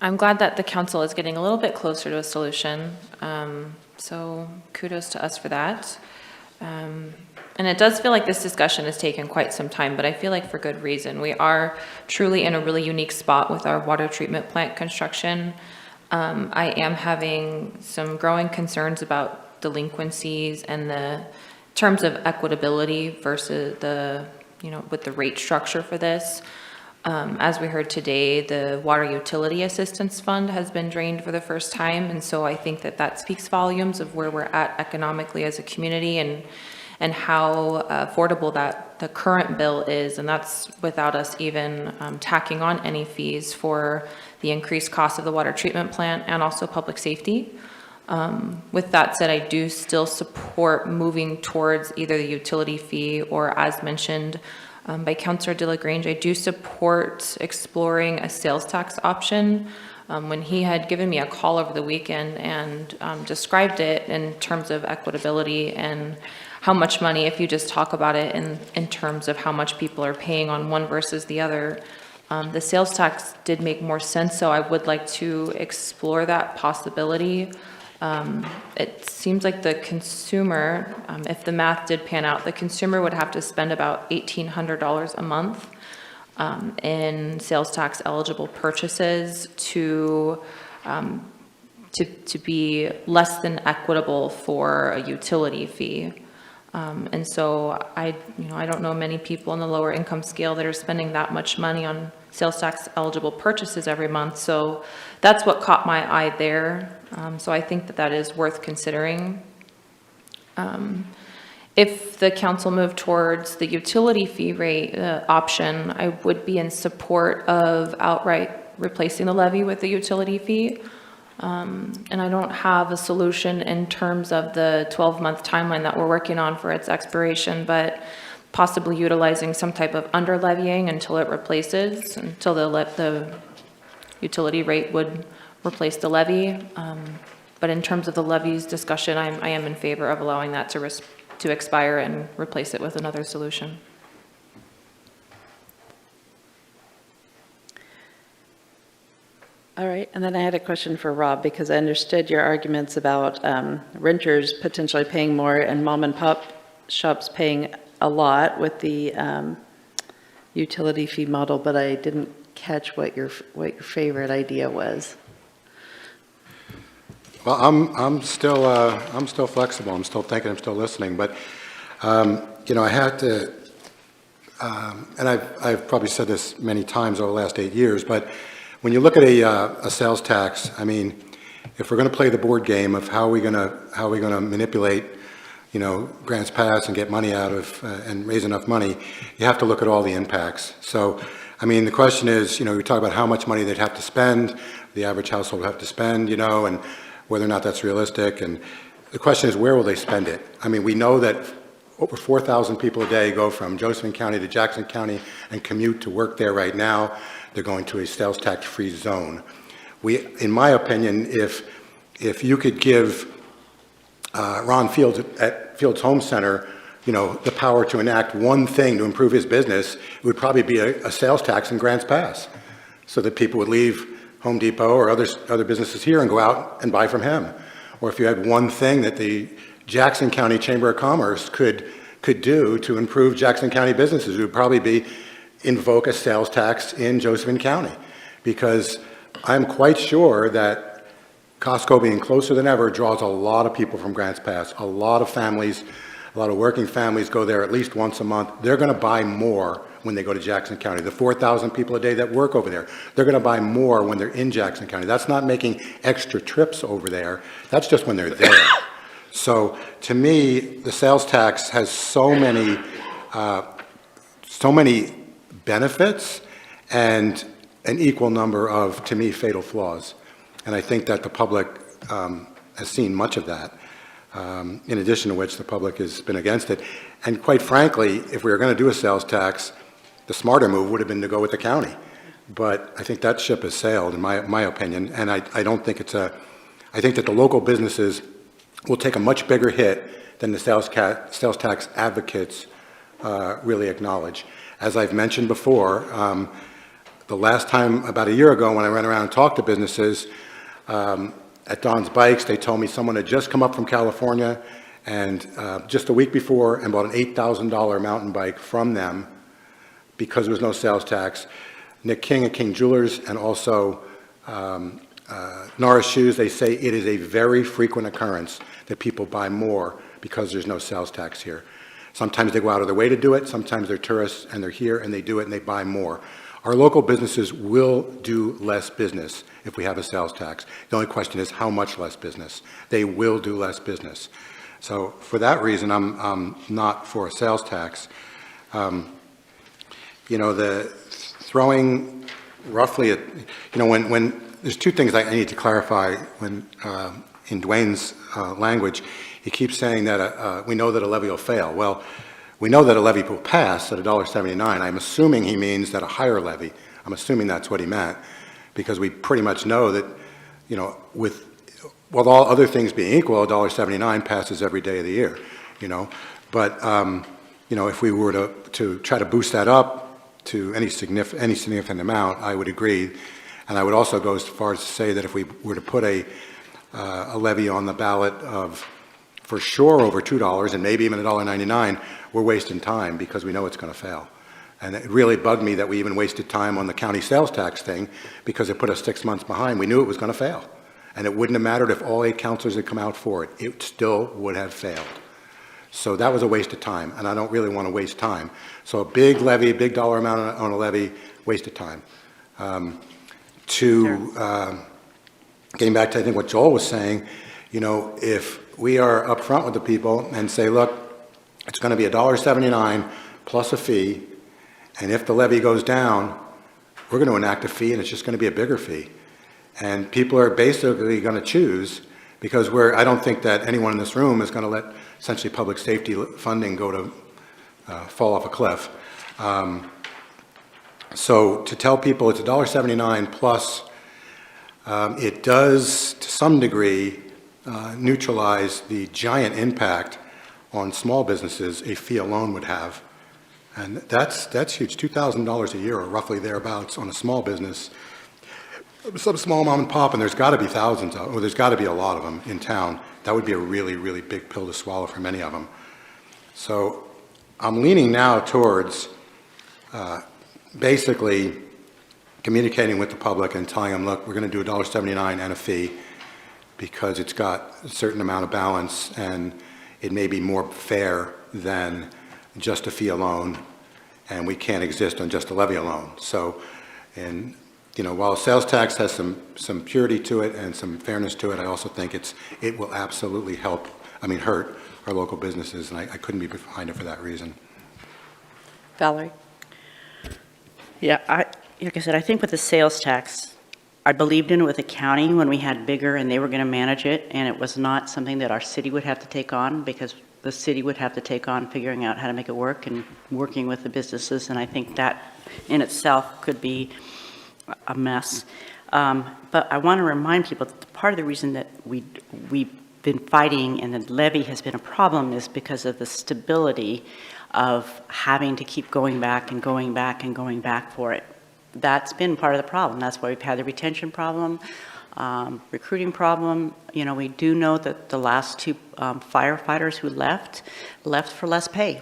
I'm glad that the council is getting a little bit closer to a solution, so kudos to us for that. And it does feel like this discussion has taken quite some time, but I feel like for good reason. We are truly in a really unique spot with our water treatment plant construction. I am having some growing concerns about delinquencies and the terms of equitability versus with the rate structure for this. As we heard today, the Water Utility Assistance Fund has been drained for the first time, and so I think that speaks volumes of where we're at economically as a community and how affordable that the current bill is, and that's without us even tacking on any fees for the increased cost of the water treatment plant and also public safety. With that said, I do still support moving towards either the utility fee or, as mentioned by Councillor De La Grange, I do support exploring a sales tax option. When he had given me a call over the weekend and described it in terms of equitability and how much money, if you just talk about it in terms of how much people are paying on one versus the other, the sales tax did make more sense, so I would like to explore that possibility. It seems like the consumer, if the math did pan out, the consumer would have to spend about $1,800 a month in sales tax eligible purchases to be less than equitable for a utility fee. And so I don't know many people in the lower income scale that are spending that much money on sales tax eligible purchases every month. So that's what caught my eye there. So I think that is worth considering. If the council moved towards the utility fee rate option, I would be in support of outright replacing the levy with the utility fee. And I don't have a solution in terms of the 12-month timeline that we're working on for its expiration, but possibly utilizing some type of under levying until it replaces, until the utility rate would replace the levy. But in terms of the levies discussion, I am in favor of allowing that to expire and replace it with another solution. All right, and then I had a question for Rob, because I understood your arguments about renters potentially paying more and mom and pop shops paying a lot with the utility fee model, but I didn't catch what your favorite idea was. Well, I'm still flexible. I'm still thinking. I'm still listening. But I have to, and I've probably said this many times over the last 8 years. But when you look at a sales tax, I mean, if we're going to play the board game of how are we going to manipulate, Grants Pass and get money out of and raise enough money, you have to look at all the impacts. So, I mean, the question is, we talk about how much money they'd have to spend, the average household would have to spend, and whether or not that's realistic. And the question is, where will they spend it? I mean, we know that over 4,000 people a day go from Josephine County to Jackson County and commute to work there right now. They're going to a sales tax-free zone. In my opinion, if you could give Ron Fields at Fields Home Center, the power to enact one thing to improve his business, it would probably be a sales tax in Grants Pass, so that people would leave Home Depot or other businesses here and go out and buy from him. Or if you had one thing that the Jackson County Chamber of Commerce could do to improve Jackson County businesses, it would probably be invoke a sales tax in Josephine County. Because I'm quite sure that Costco, being closer than ever, draws a lot of people from Grants Pass. A lot of families, a lot of working families go there at least once a month. They're going to buy more when they go to Jackson County. The 4,000 people a day that work over there, they're going to buy more when they're in Jackson County. That's not making extra trips over there. That's just when they're there. So to me, the sales tax has so many benefits and an equal number of, to me, fatal flaws. And I think that the public has seen much of that, in addition to which the public has been against it. And quite frankly, if we were going to do a sales tax, the smarter move would have been to go with the county, but I think that ship has sailed, in my opinion, and I don't think I think that the local businesses will take a much bigger hit than the sales tax advocates really acknowledge. As I've mentioned before, the last time, about a year ago, when I went around and talked to businesses, at Don's Bikes, they told me someone had just come up from California and just a week before and bought an $8,000 mountain bike from them because there was no sales tax. Nick King at King Jewelers and also Norris Shoes, they say it is a very frequent occurrence that people buy more because there's no sales tax here. Sometimes they go out of their way to do it. Sometimes they're tourists and they're here and they do it and they buy more. Our local businesses will do less business if we have a sales tax. The only question is how much less business. They will do less business. So for that reason, I'm not for a sales tax. You know, the throwing roughly at, you know, when there's two things I need to clarify when in Dwayne's language. He keeps saying that we know that a levy will fail. Well, we know that a levy will pass at $1.79. I'm assuming he means that a higher levy. I'm assuming that's what he meant, because we pretty much know that, you know, with all other things being equal, $1.79 passes every day of the year, you know. But, you know, if we were to try to boost that up to any significant amount, I would agree. And I would also go as far as to say that if we were to put a levy on the ballot of, for sure, over $2 and maybe even $1.99, we're wasting time because we know it's going to fail. And it really bugged me that we even wasted time on the county sales tax thing because it put us 6 months behind. We knew it was going to fail. And it wouldn't have mattered if all 8 councilors had come out for it. It still would have failed. So that was a waste of time, and I don't really want to waste time. So a big levy, a big dollar amount on a levy, waste of time. Getting back to, I think, what Joel was saying, you know, if we are upfront with the people and say, look, it's going to be $1.79 plus a fee, and if the levy goes down, we're going to enact a fee, and it's just going to be a bigger fee. And people are basically going to choose, because I don't think that anyone in this room is going to let essentially public safety funding go to fall off a cliff. So to tell people it's $1.79 plus, it does, to some degree, neutralize the giant impact on small businesses a fee alone would have. And that's huge. $2,000 a year, or roughly thereabouts, on a small business. Some small mom and pop, and there's got to be thousands of, or there's got to be a lot of them in town. That would be a really, really big pill to swallow for many of them. So I'm leaning now towards basically communicating with the public and telling them, look, we're going to do $1.79 and a fee because it's got a certain amount of balance and it may be more fair than just a fee alone, and we can't exist on just a levy alone. So, and you know, while sales tax has some purity to it and some fairness to it, I also think it will absolutely hurt our local businesses, and I couldn't be behind it for that reason. Valerie? Yeah, like I said, I think with the sales tax, I believed in it with the county when we had bigger and they were going to manage it, and it was not something that our city would have to take on, because the city would have to take on figuring out how to make it work and working with the businesses, and I think that in itself could be a mess. But I want to remind people that part of the reason that we've been fighting and the levy has been a problem is because of the stability of having to keep going back and going back and going back for it. That's been part of the problem. That's why we've had the retention problem, recruiting problem. You know, we do know that the last 2 firefighters who left for less pay,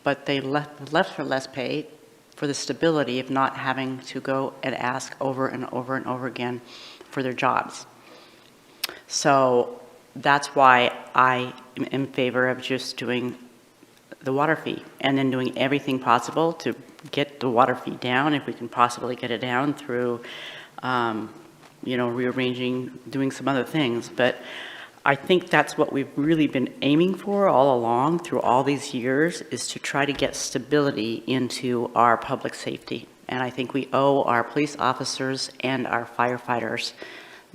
but they left for less pay for the stability of not having to go and ask over and over and over again for their jobs. So that's why I am in favor of just doing the water fee and then doing everything possible to get the water fee down, if we can possibly get it down through, you know, rearranging, doing some other things. But I think that's what we've really been aiming for all along through all these years, is to try to get stability into our public safety. And I think we owe our police officers and our firefighters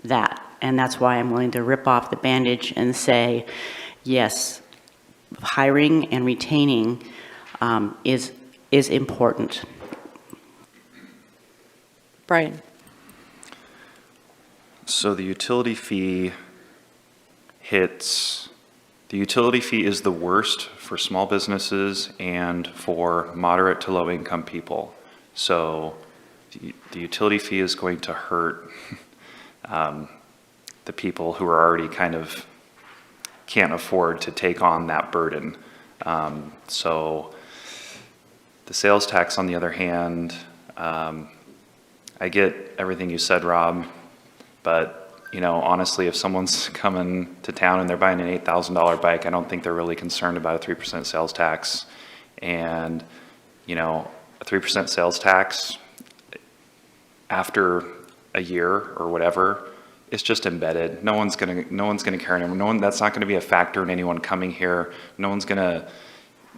that. And that's why I'm willing to rip off the bandage and say, yes, hiring and retaining is important. Brian? So the utility fee is the worst for small businesses and for moderate to low income people. So the utility fee is going to hurt the people who are already kind of can't afford to take on that burden. So the sales tax, on the other hand, I get everything you said, Rob, but you know, honestly, if someone's coming to town and they're buying an $8,000 bike, I don't think they're really concerned about a 3% sales tax. And, you know, a 3% sales tax after a year or whatever, it's just embedded. No one's gonna care anymore. That's not gonna be a factor in anyone coming here. No one's gonna,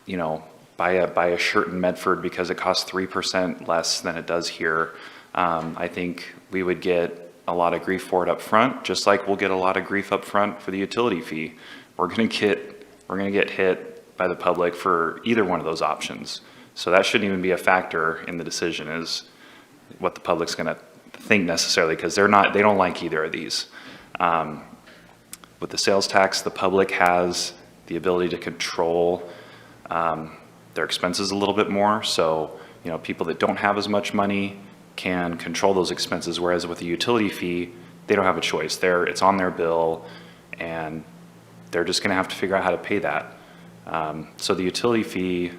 you know, buy a shirt in Medford because it costs 3% less than it does here. I think we would get a lot of grief for it up front, just like we'll get a lot of grief up front for the utility fee. We're gonna get hit by the public for either one of those options. So that shouldn't even be a factor in the decision, is what the public's gonna think necessarily, because they don't like either of these. With the sales tax, the public has the ability to control their expenses a little bit more. So, you know, people that don't have as much money can control those expenses, whereas with the utility fee, they don't have a choice. It's on their bill, and they're just gonna have to figure out how to pay that. So the utility fee,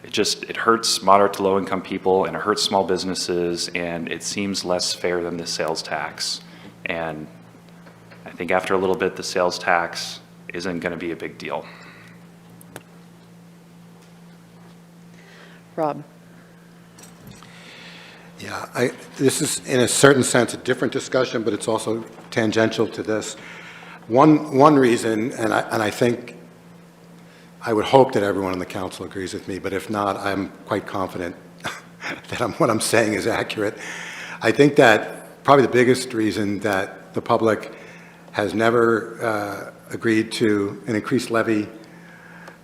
it hurts moderate to low income people, and it hurts small businesses, and it seems less fair than the sales tax. And I think after a little bit, the sales tax isn't gonna be a big deal. Rob? Yeah, this is in a certain sense a different discussion, but it's also tangential to this. One reason, and I think, I would hope that everyone on the council agrees with me, but if not, I'm quite confident that what I'm saying is accurate. I think that probably the biggest reason that the public has never agreed to an increased levy,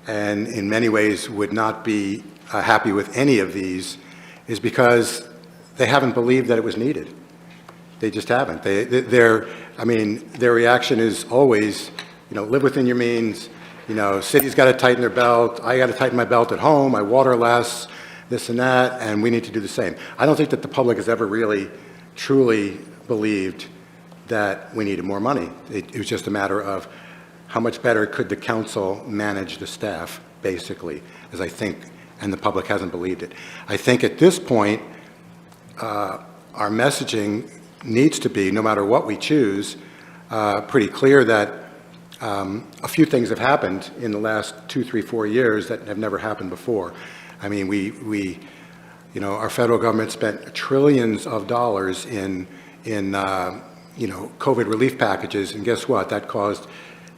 and in many ways would not be happy with any of these, is because they haven't believed that it was needed. They just haven't. Their reaction is always, you know, live within your means. You know, city's got to tighten their belt. I got to tighten my belt at home. I water less, this and that, and we need to do the same. I don't think that the public has ever really, truly believed that we needed more money. It was just a matter of how much better could the council manage the staff, basically, as I think, and the public hasn't believed it. I think at this point, our messaging needs to be, no matter what we choose, pretty clear that a few things have happened in the last 2, 3, 4 years that have never happened before. I mean, you know, our federal government spent trillions of dollars in you know, COVID relief packages, and guess what? That caused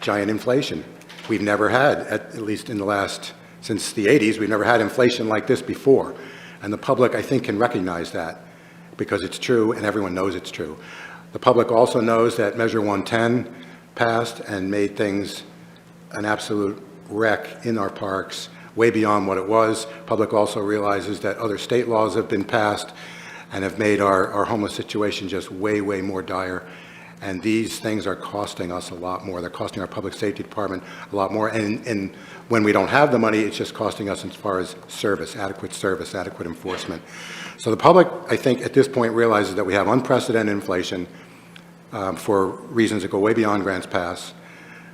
giant inflation. We've never had, at least in the last, since the 80s, we've never had inflation like this before. And the public, I think, can recognize that because it's true and everyone knows it's true. The public also knows that Measure 110 passed and made things an absolute wreck in our parks, way beyond what it was. Public also realizes that other state laws have been passed and have made our homeless situation just way, way more dire. And these things are costing us a lot more. They're costing our public safety department a lot more. And when we don't have the money, it's just costing us as far as service, adequate enforcement. So the public, I think, at this point realizes that we have unprecedented inflation for reasons that go way beyond Grants Pass.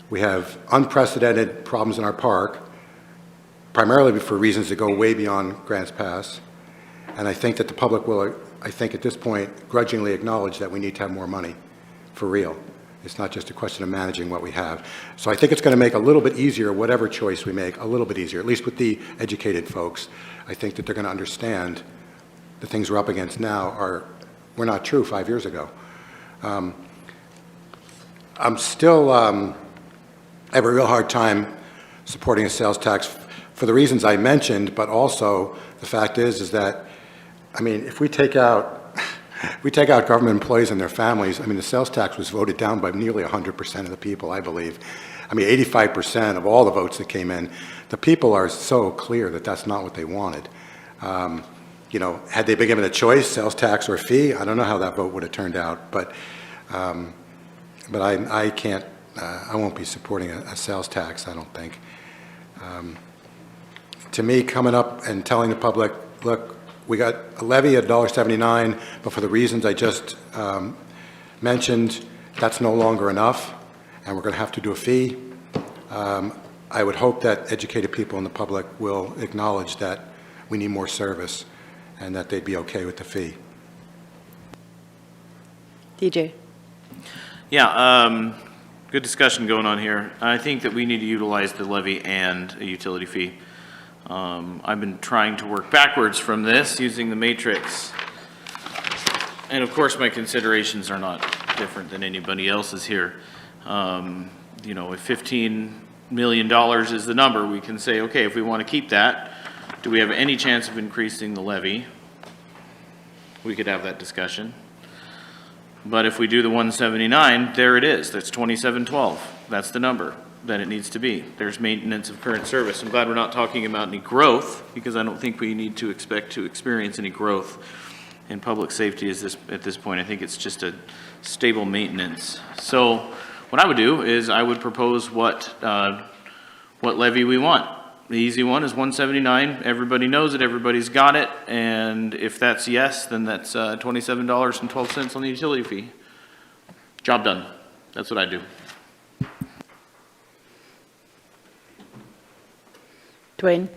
We have unprecedented problems in our park, primarily for reasons that go way beyond Grants Pass. And I think that the public will, I think at this point, grudgingly acknowledge that we need to have more money, for real. It's not just a question of managing what we have. So I think it's going to make a little bit easier, whatever choice we make, a little bit easier, at least with the educated folks. I think that they're going to understand the things we're up against now were not true 5 years ago. I'm still, I have a real hard time supporting a sales tax for the reasons I mentioned, but also the fact is that, I mean, if we take out government employees and their families, I mean, the sales tax was voted down by nearly 100% of the people, I believe. I mean, 85% of all the votes that came in. The people are so clear that that's not what they wanted. had they been given a choice, sales tax or fee, I don't know how that vote would have turned out, but I can't, I won't be supporting a sales tax, I don't think. To me, coming up and telling the public, look, we got a levy at $1.79, but for the reasons I just mentioned, that's no longer enough, and we're going to have to do a fee. I would hope that educated people in the public will acknowledge that we need more service and that they'd be okay with the fee. DJ? Yeah, good discussion going on here. I think that we need to utilize the levy and a utility fee. I've been trying to work backwards from this using the matrix. And of course, my considerations are not different than anybody else's here. If $15 million is the number, we can say, okay, if we want to keep that, do we have any chance of increasing the levy? We could have that discussion. But if we do the 179, there it is. That's 2712. That's the number that it needs to be. There's maintenance of current service. I'm glad we're not talking about any growth, because I don't think we need to expect to experience any growth in public safety at this point. I think it's just a stable maintenance. So what I would do is I would propose what levy we want. The easy one is 179. Everybody knows it. Everybody's got it. And if that's yes, then that's $27.12 on the utility fee. Job done. That's what I do. Dwayne?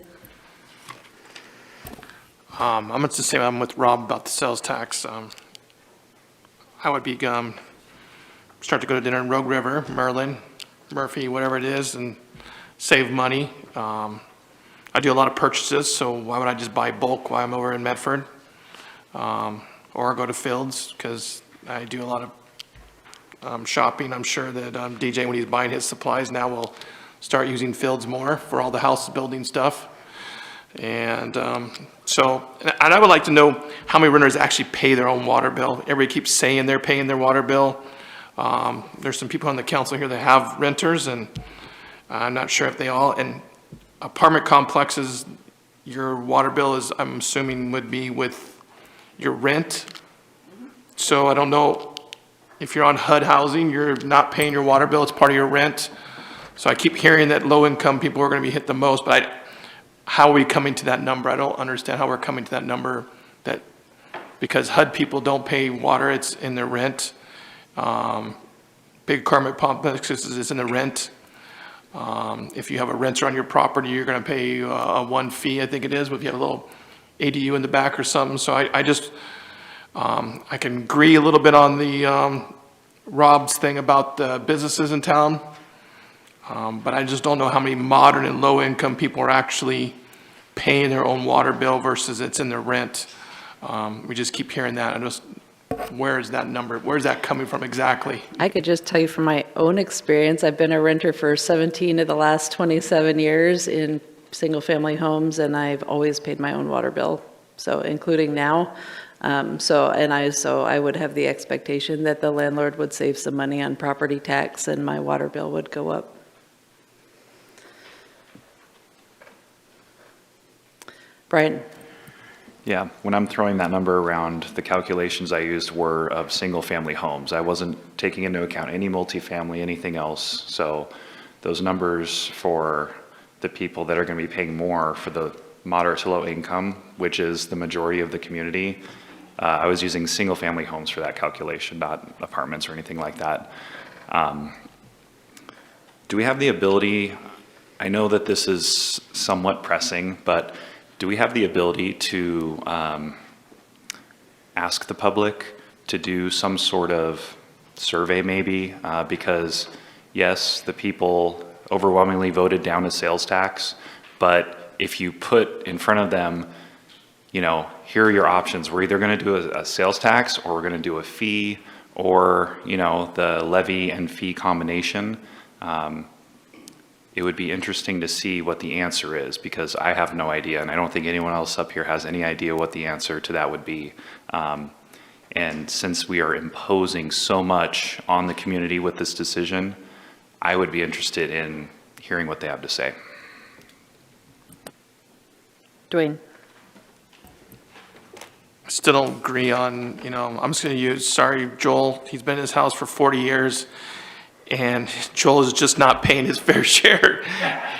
I'm going to say I'm with Rob about the sales tax. I would be, start to go to dinner in Rogue River, Merlin, Murphy, whatever it is, and save money. I do a lot of purchases, so why would I just buy bulk while I'm over in Medford? Or go to Fields, because I do a lot of shopping. I'm sure that DJ, when he's buying his supplies now, will start using Fields more for all the house building stuff. And and I would like to know how many renters actually pay their own water bill. Everybody keeps saying they're paying their water bill. There's some people on the council here that have renters, and I'm not sure if they all, and apartment complexes, your water bill is, I'm assuming, would be with your rent. So I don't know if you're on HUD housing, you're not paying your water bill, it's part of your rent. So I keep hearing that low-income people are going to be hit the most, but how are we coming to that number? I don't understand how we're coming to that number, that because HUD people don't pay water, it's in their rent. Big apartment complexes is in the rent. If you have a renter on your property, you're going to pay one fee, I think it is, if you have a little ADU in the back or something. So I can agree a little bit on the Rob's thing about the businesses in town. But I just don't know how many modern and low-income people are actually paying their own water bill versus it's in their rent. We just keep hearing that. Where is that number? Where's that coming from exactly? I could just tell you from my own experience, I've been a renter for 17 of the last 27 years in single-family homes, and I've always paid my own water bill, so including now. So I would have the expectation that the landlord would save some money on property tax and my water bill would go up. Brian? Yeah, when I'm throwing that number around, the calculations I used were of single-family homes. I wasn't taking into account any multifamily, anything else. So those numbers for the people that are going to be paying more for the moderate to low income, which is the majority of the community, I was using single-family homes for that calculation, not apartments or anything like that. Do we have the ability, I know that this is somewhat pressing, but do we have the ability to ask the public to do some sort of survey maybe? Because yes, the people overwhelmingly voted down a sales tax, but if you put in front of them, here are your options. We're either going to do a sales tax, or we're going to do a fee, or, the levy and fee combination. It would be interesting to see what the answer is, because I have no idea, and I don't think anyone else up here has any idea what the answer to that would be. And since we are imposing so much on the community with this decision, I would be interested in hearing what they have to say. Dwayne? still don't agree on, I'm just gonna use, sorry, Joel, he's been in his house for 40 years, and Joel is just not paying his fair share.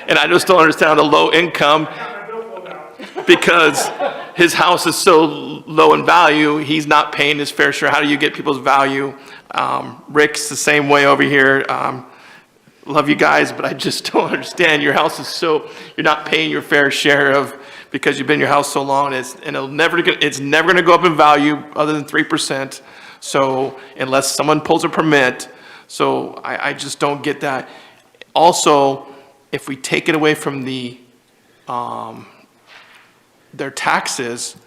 And I just don't understand the low income, because his house is so low in value, he's not paying his fair share. How do you get people's value? Rick's the same way over here. Love you guys, but I just don't understand. Your house is you're not paying your fair share of, because you've been in your house so long, and it's never gonna go up in value other than 3%. So unless someone pulls a permit, so I just don't get that. Also, if we take it away from their taxes,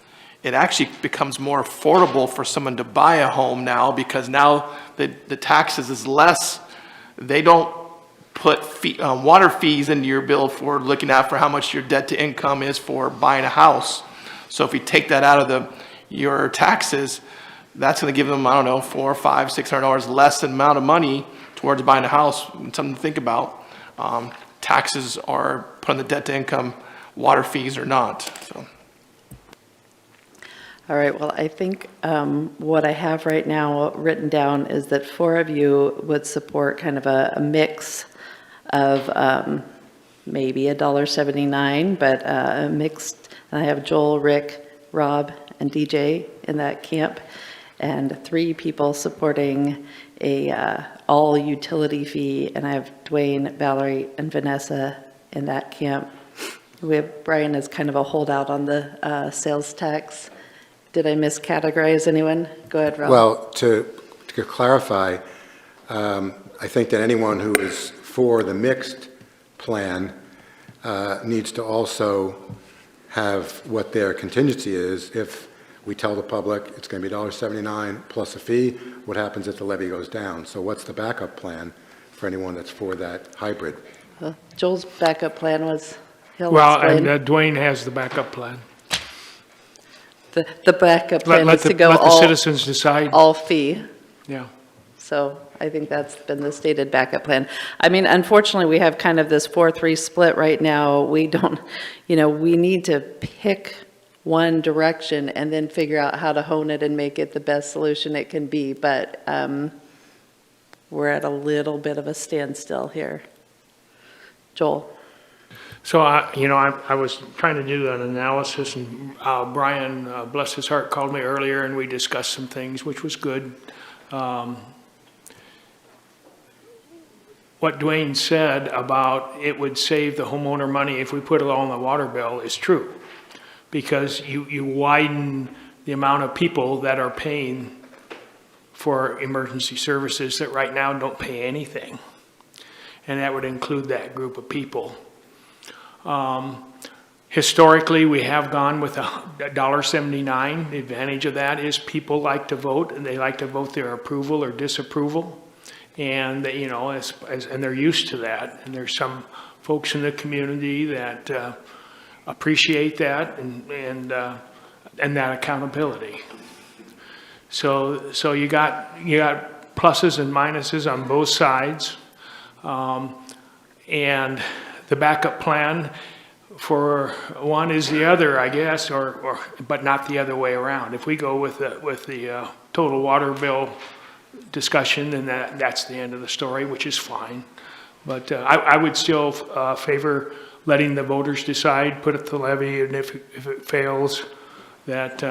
it actually becomes more affordable for someone to buy a home now, because now the taxes is less. They don't put water fees into your bill for looking at for how much your debt to income is for buying a house. So if we take that out of your taxes, that's going to give them, I don't know, $400, $500, $600 less amount of money towards buying a house. Something to think about. Taxes are put on the debt to income, water fees are not. So. All right, well, I think what I have right now written down is that 4 of you would support kind of a mix of maybe $1.79, but mixed. And I have Joel, Rick, Rob, and DJ in that camp, and 3 people supporting a all utility fee, and I have Dwayne, Valerie, and Vanessa in that camp. We have Brian as kind of a holdout on the sales tax. Did I miscategorize anyone? Go ahead, Rob. Well, to clarify, I think that anyone who is for the mixed plan needs to also have what their contingency is. If we tell the public it's going to be $1.79 plus a fee, what happens if the levy goes down? So what's the backup plan for anyone that's for that hybrid? Well, Joel's backup plan was, he'll Well, explain. and Dwayne has the backup plan. The backup plan Let is to go the citizens decide. all fee. Yeah. So I think that's been the stated backup plan. I mean, unfortunately, we have kind of this 4-3 split right now. We don't, we need to pick one direction and then figure out how to hone it and make it the best solution it can be. But we're at a little bit of a standstill here. Joel? So, I was trying to do an analysis, and Brian, bless his heart, called me earlier, and we discussed some things, which was good. What Dwayne said about it would save the homeowner money if we put it all on the water bill is true, because you widen the amount of people that are paying for emergency services that right now don't pay anything, and that would include that group of people. Historically, we have gone with $1.79. The advantage of that is people like to vote, and they like to vote their approval or disapproval. And, and they're used to that. And there's some folks in the community that appreciate that and that accountability. So you got pluses and minuses on both sides. And the backup plan for one is the other, I guess, but not the other way around. If we go with the total water bill discussion, then that's the end of the story, which is fine. But I would still favor letting the voters decide, put it to levy, and if it fails, that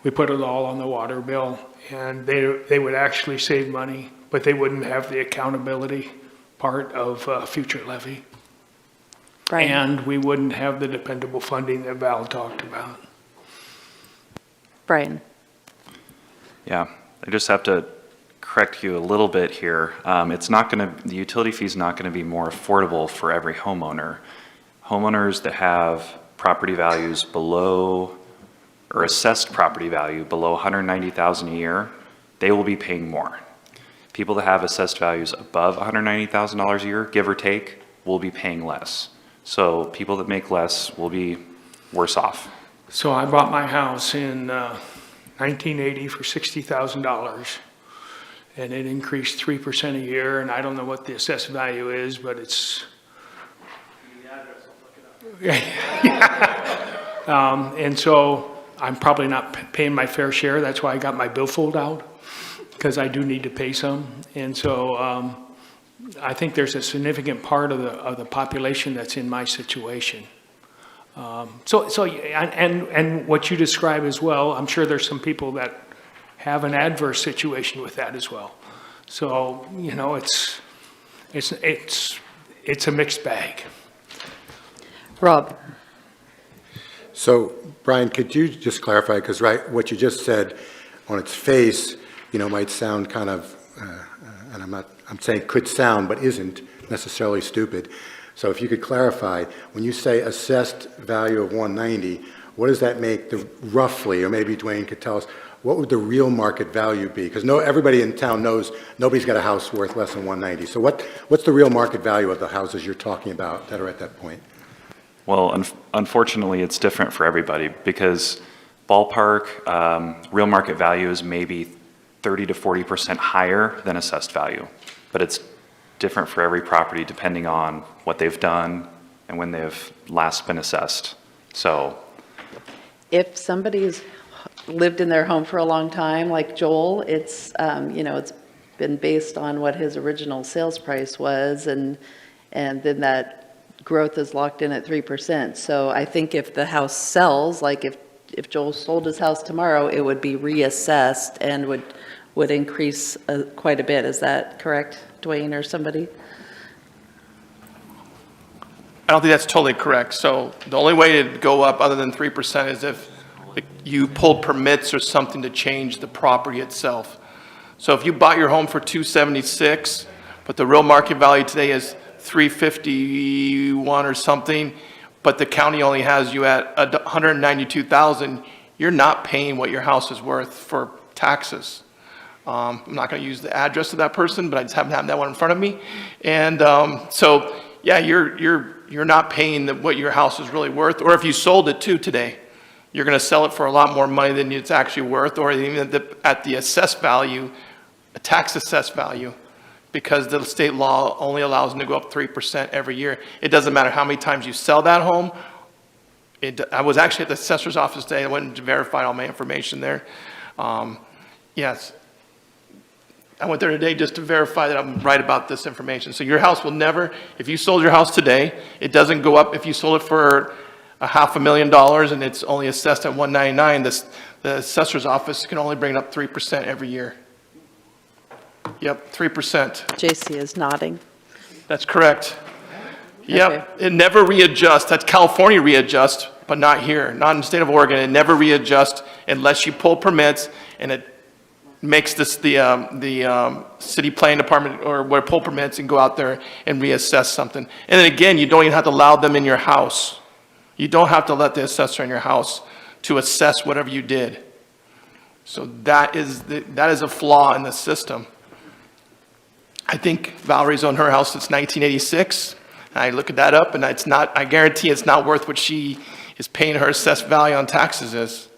we put it all on the water bill, and they would actually save money, but they wouldn't have the accountability part of future levy. Brian. And we wouldn't have the dependable funding that Val talked about. Brian? Yeah, I just have to correct you a little bit here. The utility fee is not going to be more affordable for every homeowner. Homeowners that have property values below, or assessed property value below $190,000 a year, they will be paying more. People that have assessed values above $190,000 a year, give or take, will be paying less. So people that make less will be worse off. So I bought my house in 1980 for $60,000, and it increased 3% a year, and I don't know what the assessed value is, but it's... And so I'm probably not paying my fair share. That's why I got my billfold out, because I do need to pay some. And so I think there's a significant part of the population that's in my situation. And what you describe as well, I'm sure there's some people that have an adverse situation with that as well. So, you know, it's a mixed bag. Rob? So, Brian, could you just clarify, because what you just said on its face, you know, might sound kind of, and I'm saying could sound, but isn't necessarily stupid. So if you could clarify, when you say assessed value of 190, what does that make roughly, or maybe Dwayne could tell us, what would the real market value be? Because everybody in town knows nobody's got a house worth less than 190. So what's the real market value of the houses you're talking about that are at that point? Well, unfortunately, it's different for everybody because ballpark, real market value is maybe 30 to 40% higher than assessed value, but it's different for every property depending on what they've done and when they've last been assessed. So If somebody's lived in their home for a long time, like Joel, it's, you know, it's been based on what his original sales price was, and then that growth is locked in at 3%. So I think if the house sells, like if Joel sold his house tomorrow, it would be reassessed and would increase quite a bit. Is that correct, Dwayne or somebody? I don't think that's totally correct. So the only way to go up other than 3% is if you pulled permits or something to change the property itself. So if you bought your home for $276, but the real market value today is $351 or something, but the county only has you at $192,000, you're not paying what your house is worth for taxes. I'm not going to use the address of that person, but I just happen to have that one in front of me. And so, yeah, you're not paying what your house is really worth. Or if you sold it too today, you're going to sell it for a lot more money than it's actually worth, or even at the assessed value, a tax assessed value, because the state law only allows them to go up 3% every year. It doesn't matter how many times you sell that home. I was actually at the assessor's office today. I went and verified all my information there. Yes. I went there today just to verify that I'm right about this information. So your house will never, if you sold your house today, it doesn't go up. If you sold it for $500,000 and it's only assessed at $199, the assessor's office can only bring it up 3% every year. Yep, 3%. JC is nodding. That's correct. Yep, Okay. it never readjusts. That's California readjusts, but not here, not in the state of Oregon. It never readjusts unless you pull permits, and it makes this the city planning department or where pull permits and go out there and reassess something. And then again, you don't even have to allow them in your house. You don't have to let the assessor in your house to assess whatever you did. So that is a flaw in the system. I think Valerie's owned her house since 1986. I look at that up, and it's not, I guarantee it's not worth what she is paying her assessed value on taxes is.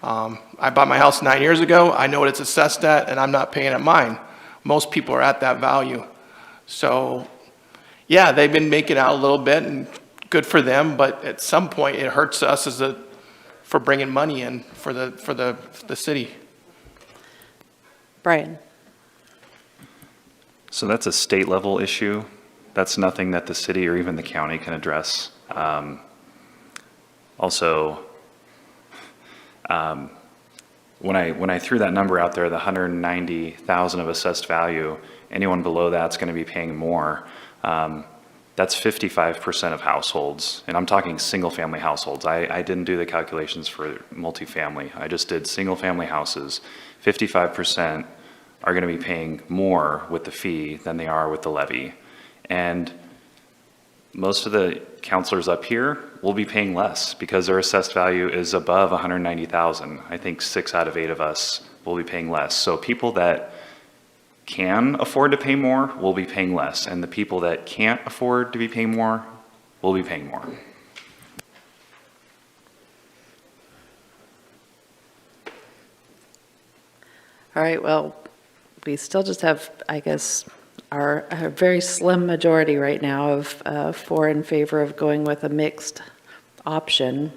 I bought my house 9 years ago. I know what it's assessed at, and I'm not paying at mine. Most people are at that value. So, yeah, they've been making out a little bit, and good for them, but at some point it hurts us for bringing money in for the city. Brian? So that's a state level issue. That's nothing that the city or even the county can address. Also, when I threw that number out there, the 190,000 of assessed value, anyone below that's going to be paying more. That's 55% of households, and I'm talking single-family households. I didn't do the calculations for multifamily. I just did single-family houses. 55% are going to be paying more with the fee than they are with the levy. And most of the counselors up here will be paying less because their assessed value is above 190,000. I think 6 out of 8 of us will be paying less. So people that can afford to pay more will be paying less, and the people that can't afford to be paying more will be paying more. All right, well, we still just have, I guess, a very slim majority right now of 4 in favor of going with a mixed option.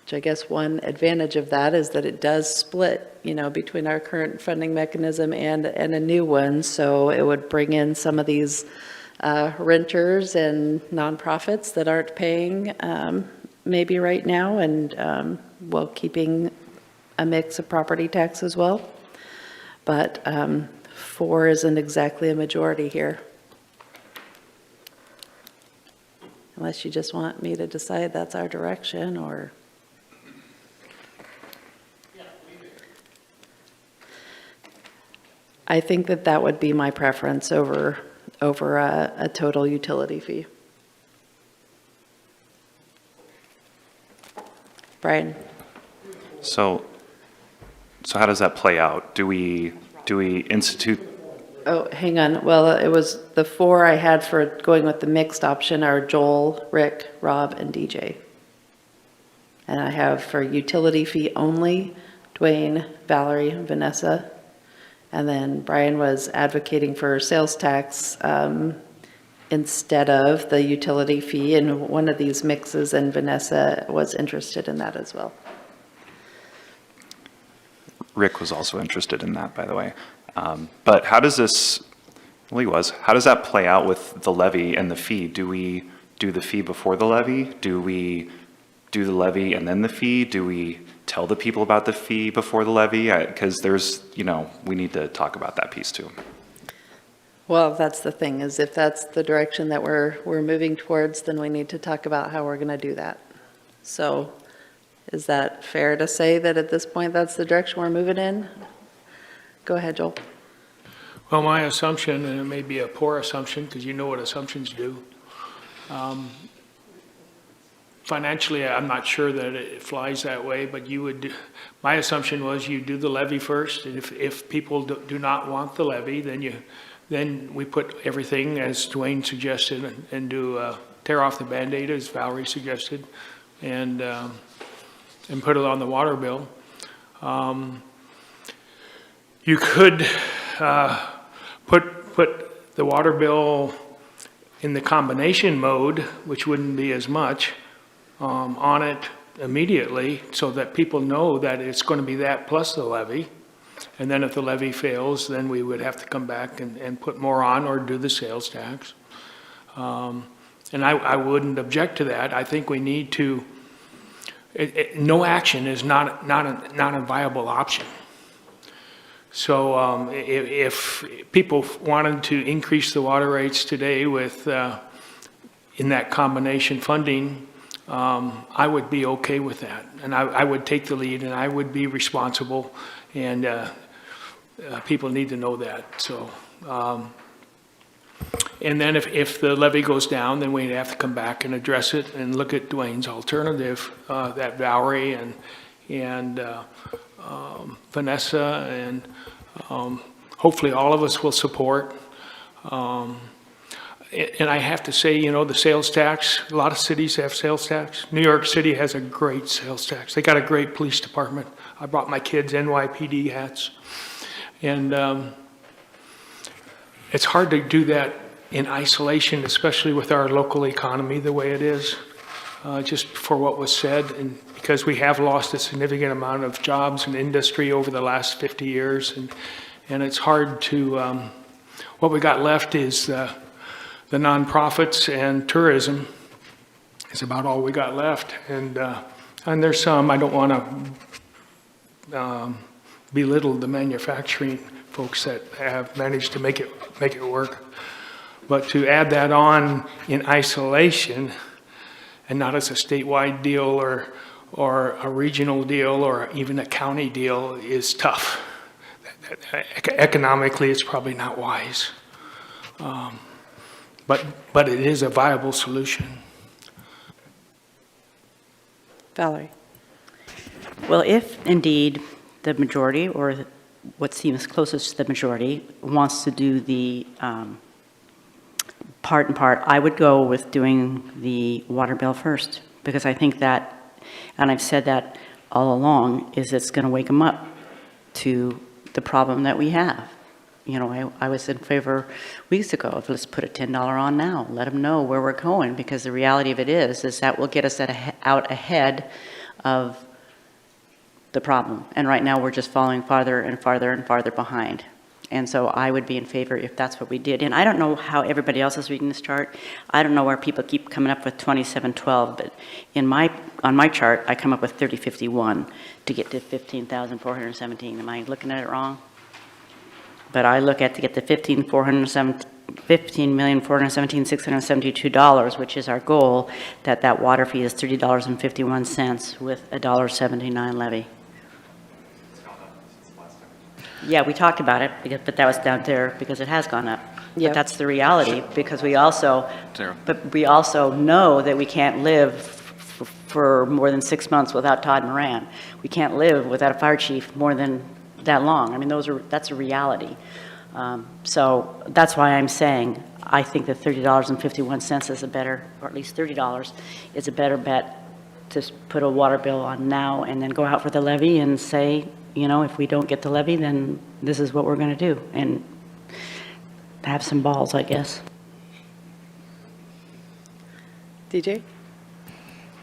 which I guess one advantage of that is that it does split, between our current funding mechanism and a new one. So it would bring in some of these renters and nonprofits that aren't paying maybe right now, and while keeping a mix of property tax as well. But 4 isn't exactly a majority here. Unless you just want me to decide that's our direction, or... I think that would be my preference over a total utility fee. Brian? So how does that play out? Do we institute? Oh, hang on. Well, it was the 4 I had for going with the mixed option are Joel, Rick, Rob, and DJ. And I have for utility fee only, Dwayne, Valerie, Vanessa. And then Brian was advocating for sales tax instead of the utility fee in one of these mixes, and Vanessa was interested in that as well. Rick was also interested in that, by the way. But how does this, well, he was, how does that play out with the levy and the fee? Do we do the fee before the levy? Do we do the levy and then the fee? Do we tell the people about the fee before the levy? Because there's, we need to talk about that piece too. Well, that's the thing, is if that's the direction that we're moving towards, then we need to talk about how we're going to do that. So is that fair to say that at this point that's the direction we're moving in? Go ahead, Joel. Well, my assumption, and it may be a poor assumption because you know what assumptions do. Financially, I'm not sure that it flies that way, but my assumption was you do the levy first, and if people do not want the levy, then we put everything, as Dwayne suggested, and do tear off the Band-Aid, as Valerie suggested, and put it on the water bill. You could put the water bill in the combination mode, which wouldn't be as much, on it immediately so that people know that it's going to be that plus the levy. And then if the levy fails, then we would have to come back and put more on or do the sales tax. And I wouldn't object to that. I think we need to, no action is not a viable option. So if people wanted to increase the water rates today with, in that combination funding, I would be okay with that. And I would take the lead and I would be responsible, and people need to know that. So, and then if the levy goes down, then we'd have to come back and address it and look at Dwayne's alternative, that Valerie and Vanessa and hopefully all of us will support. And I have to say, the sales tax, a lot of cities have sales tax. New York City has a great sales tax. They got a great police department. I brought my kids NYPD hats. And it's hard to do that in isolation, especially with our local economy the way it is, just for what was said, and because we have lost a significant amount of jobs and industry over the last 50 years. And it's hard to, what we got left is the nonprofits and tourism is about all we got left. And there's some, I don't want to belittle the manufacturing folks that have managed to make it work. But to add that on in isolation and not as a statewide deal or a regional deal or even a county deal is tough. Economically, it's probably not wise. But it is a viable solution. Valerie? Well, if indeed the majority, or what seems closest to the majority, wants to do the part and part, I would go with doing the water bill first, because I think that, and I've said that all along, is it's going to wake them up to the problem that we have. I was in favor weeks ago of let's put a $10 on now, let them know where we're going, because the reality of it is that will get us out ahead of the problem. And right now, we're just falling farther and farther and farther behind. And so I would be in favor if that's what we did. And I don't know how everybody else is reading this chart. I don't know where people keep coming up with 2712, but on my chart, I come up with 3051 to get to 15,417. Am I looking at it wrong? But I look at to get to $15,417,672, which is our goal, that water fee is $30.51 with a $1.79 levy. Yeah, we talked about it, but that was down there because it has gone up. Yep. But that's the reality, because we also know that we can't live for more than 6 months without Todd Moran. We can't live without a fire chief more than that long. I mean, that's a reality. So that's why I'm saying I think that $30.51 is a better, or at least $30 is a better bet to put a water bill on now and then go out for the levy and say, you know, if we don't get the levy, then this is what we're going to do, and have some balls, I guess. DJ?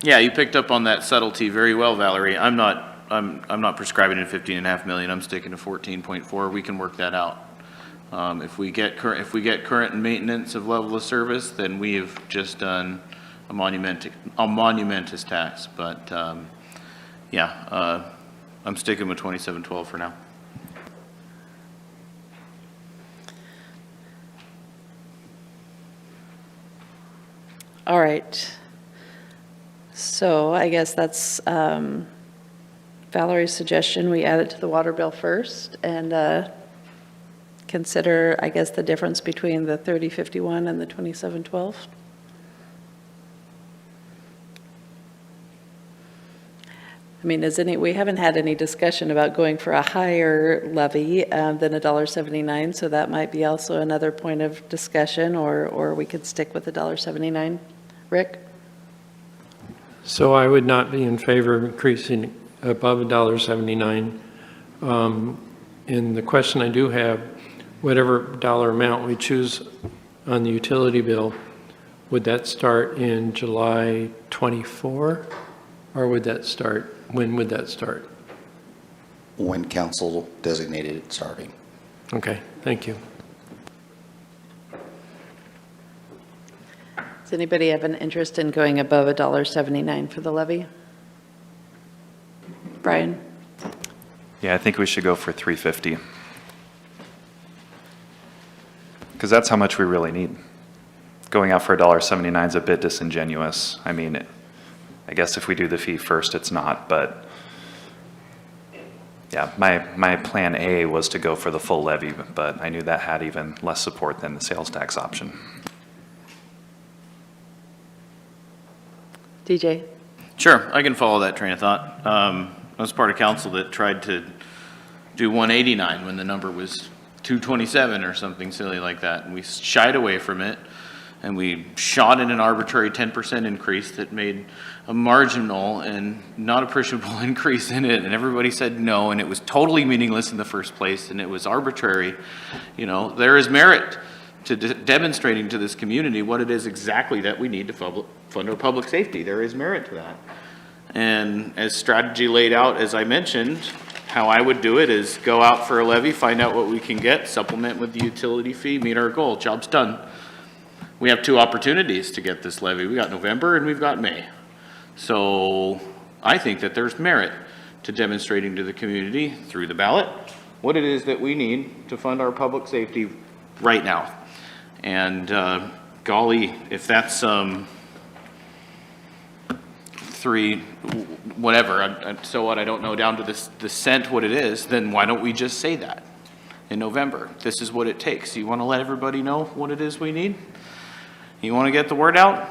Yeah, you picked up on that subtlety very well, Valerie. I'm not prescribing to 15.5 million. I'm sticking to 14.4. We can work that out. If we get current maintenance of level of service, then we have just done a monumentous tax. But I'm sticking with 2712 for now. All right. So I guess that's Valerie's suggestion. We add it to the water bill first and consider, I guess, the difference between the 3051 and the 2712. I mean, we haven't had any discussion about going for a higher levy than $1.79, so that might be also another point of discussion, or we could stick with $1.79. Rick? So I would not be in favor of increasing above $1.79. And the question I do have, whatever dollar amount we choose on the utility bill, would that start in July 24? Or would that start, when would that start? When council designated it starting. Okay, thank you. Does anybody have an interest in going above $1.79 for the levy? Brian? Yeah, I think we should go for 350. Because that's how much we really need. Going out for $1.79 is a bit disingenuous. I mean, I guess if we do the fee first, it's not, but yeah, my plan A was to go for the full levy, but I knew that had even less support than the sales tax option. DJ? Sure, I can follow that train of thought. I was part of council that tried to do 189 when the number was 227 or something silly like that, and we shied away from it, and we shot in an arbitrary 10% increase that made a marginal and not appreciable increase in it, and everybody said no, and it was totally meaningless in the first place, and it was arbitrary. You know, there is merit to demonstrating to this community what it is exactly that we need to fund our public safety. There is merit to that. And as strategy laid out, as I mentioned, how I would do it is go out for a levy, find out what we can get, supplement with the utility fee, meet our goal, job's done. We have two opportunities to get this levy. We got November and we've got May. So I think that there's merit to demonstrating to the community through the ballot what it is that we need to fund our public safety right now. And golly, if that's three, whatever, so what, I don't know down to the cent what it is, then why don't we just say that in November? This is what it takes. You want to let everybody know what it is we need? You want to get the word out?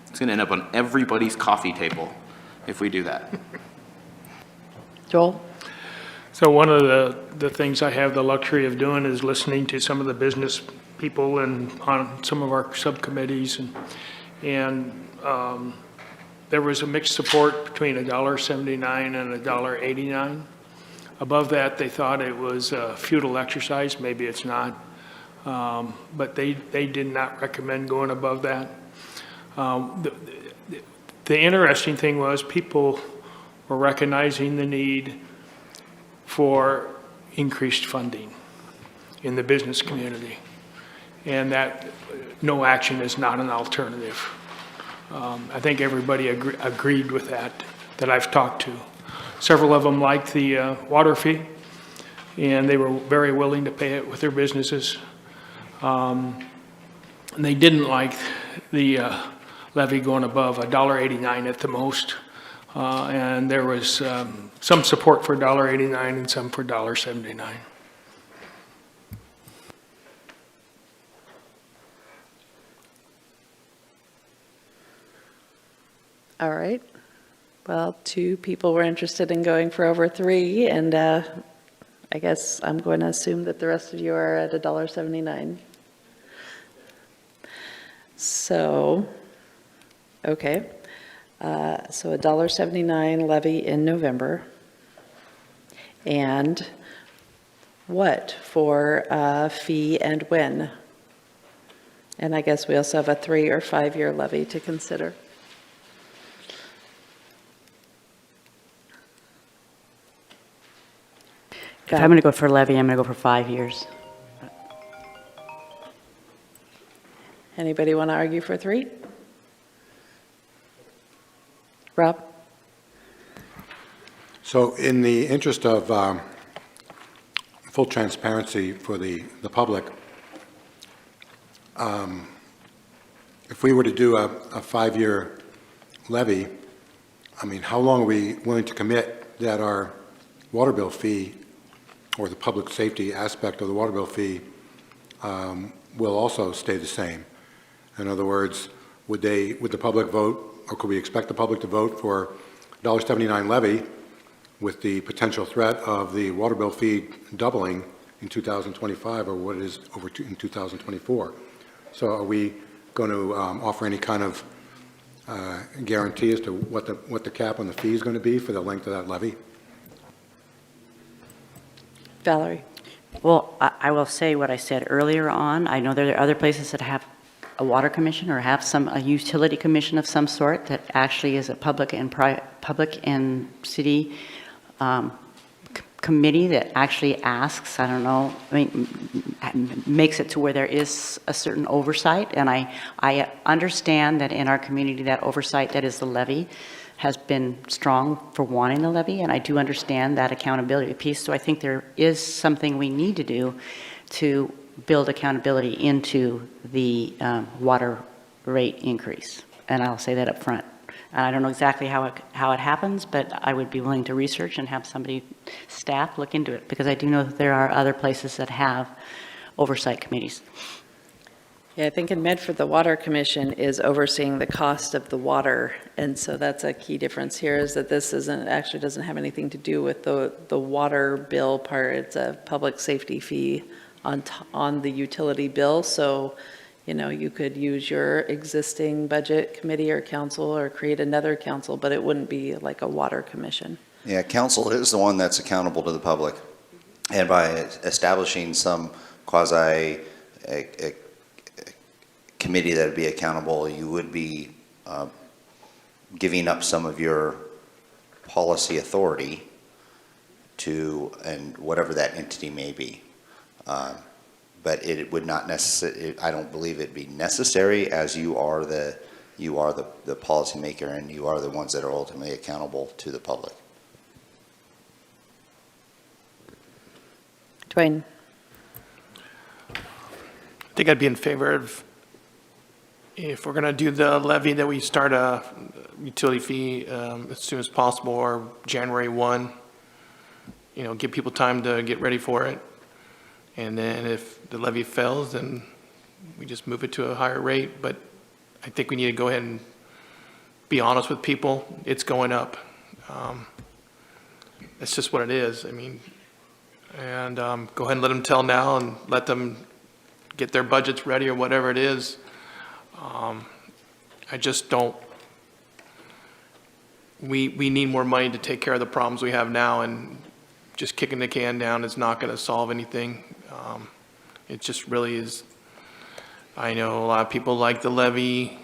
It's going to end up on everybody's coffee table if we do that. Joel? So one of the things I have the luxury of doing is listening to some of the business people and on some of our subcommittees, and there was a mixed support between $1.79 and $1.89. Above that, they thought it was a futile exercise. Maybe it's not, but they did not recommend going above that. The interesting thing was people we're recognizing the need for increased funding in the business community, and that no action is not an alternative. I think everybody agreed with that I've talked to. Several of them liked the water fee, and they were very willing to pay it with their businesses. And they didn't like the levy going above $1.89 at the most. And there was some support for $1.89 and some for $1.79. All right. Well, 2 people were interested in going for over 3, and I guess I'm going to assume that the rest of you are at $1.79. So, okay. So $1.79 levy in November. And what for fee and when? And I guess we also have a 3 or 5 year levy to consider. If I'm going to go for levy, I'm going to go for 5 years. Anybody want to argue for 3? Rob? So in the interest of full transparency for the public, if we were to do a 5-year levy, I mean, how long are we willing to commit that our water bill fee or the public safety aspect of the water bill fee will also stay the same? In other words, would the public vote, or could we expect the public to vote for $1.79 levy with the potential threat of the water bill fee doubling in 2025 or what it is in 2024? So are we going to offer any kind of guarantee as to what the cap on the fee is going to be for the length of that levy? Valerie? Well, I will say what I said earlier on. I know there are other places that have a water commission or have a utility commission of some sort that actually is a public and city committee that actually asks, I don't know, I mean, makes it to where there is a certain oversight. And I understand that in our community, that oversight that is the levy has been strong for wanting the levy, and I do understand that accountability piece. So I think there is something we need to do to build accountability into the water rate increase. And I'll say that up front. And I don't know exactly how it happens, but I would be willing to research and have staff look into it, because I do know that there are other places that have oversight committees. Yeah, I think in Medford, the Water Commission is overseeing the cost of the water, and so that's a key difference here, is that this actually doesn't have anything to do with the water bill part. It's a public safety fee on the utility bill. So, you know, you could use your existing budget committee or council or create another council, but it wouldn't be like a water commission. Yeah, council is the one that's accountable to the public. And by establishing some quasi committee that would be accountable, you would be giving up some of your policy authority to, and whatever that entity may be. But it would not necessarily, I don't believe it'd be necessary, as you are the policymaker and you are the ones that are ultimately accountable to the public. Dwayne? I think I'd be in favor of, if we're going to do the levy, that we start a utility fee as soon as possible, or January 1, you know, give people time to get ready for it. And then if the levy fails, then we just move it to a higher rate. But I think we need to go ahead and be honest with people. It's going up. That's just what it is. I mean, and go ahead and let them tell now and let them get their budgets ready or whatever it is. I just don't, we need more money to take care of the problems we have now, and just kicking the can down is not going to solve anything. It just really is. I know a lot of people like the levy,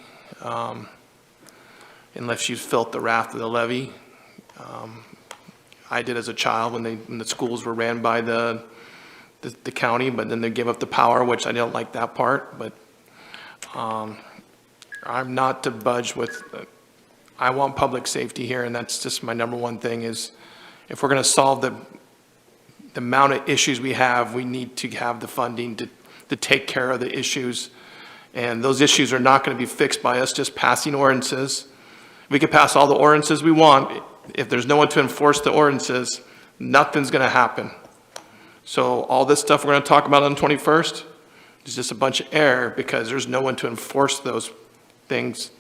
unless you've felt the wrath of the levy. I did as a child when the schools were ran by the county, but then they gave up the power, which I don't like that part, but I'm not to budge with, I want public safety here, and that's just my number one thing is, if we're gonna solve the amount of issues we have, we need to have the funding to take care of the issues. And those issues are not gonna be fixed by us just passing ordinances. We can pass all the ordinances we want. If there's no one to enforce the ordinances, nothing's gonna happen. So all this stuff we're gonna talk about on the 21st is just a bunch of air because there's no one to enforce those things.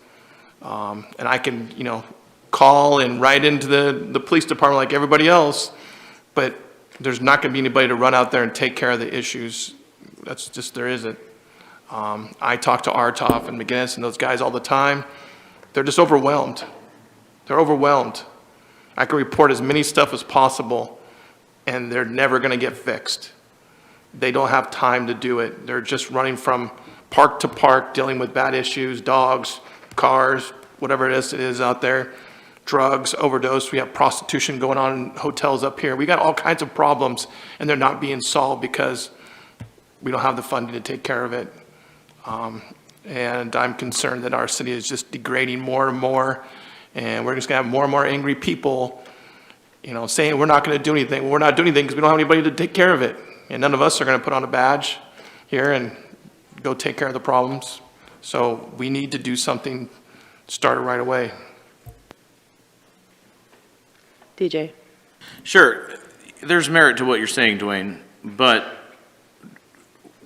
And I can, call and write into the police department like everybody else, but there's not gonna be anybody to run out there and take care of the issues. That's just, there isn't. I talk to Artoff and McGinnis and those guys all the time. They're just overwhelmed. They're overwhelmed. I can report as many stuff as possible, and they're never gonna get fixed. They don't have time to do it. They're just running from park to park, dealing with bad issues, dogs, cars, whatever it is out there, drugs, overdose. We have prostitution going on in hotels up here. We got all kinds of problems, and they're not being solved because we don't have the funding to take care of it. And I'm concerned that our city is just degrading more and more, and we're just gonna have more and more angry people, saying we're not gonna do anything. Well, we're not doing anything because we don't have anybody to take care of it. And none of us are gonna put on a badge here and go take care of the problems. So we need to do something, start it right away. DJ? Sure, there's merit to what you're saying, Dwayne, but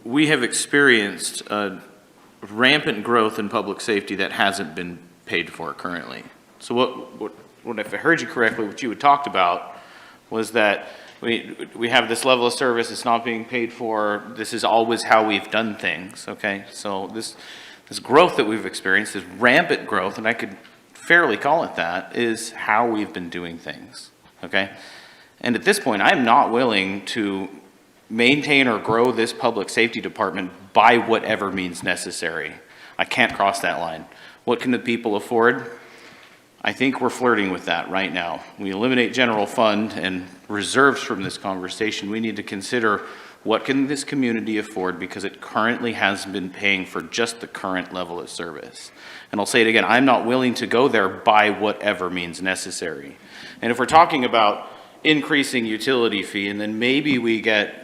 we have experienced rampant growth in public safety that hasn't been paid for currently. So what if I heard you correctly, what you had talked about was that we have this level of service, it's not being paid for, this is always how we've done things, okay? So this growth that we've experienced, this rampant growth, and I could fairly call it that, is how we've been doing things, okay? And at this point, I'm not willing to maintain or grow this public safety department by whatever means necessary. I can't cross that line. What can the people afford? I think we're flirting with that right now. We eliminate general fund and reserves from this conversation. We need to consider what can this community afford because it currently has been paying for just the current level of service. And I'll say it again, I'm not willing to go there by whatever means necessary. And if we're talking about increasing utility fee and then maybe we get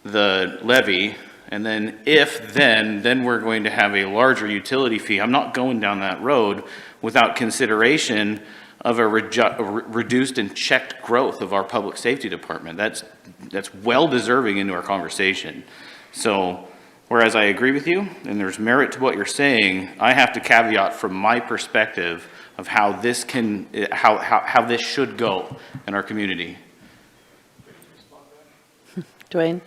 the levy and then then we're going to have a larger utility fee. I'm not going down that road without consideration of a reduced and checked growth of our public safety department. That's well deserving into our conversation. So whereas I agree with you and there's merit to what you're saying, I have to caveat from my perspective of how this can, how this should go in our community. Dwayne?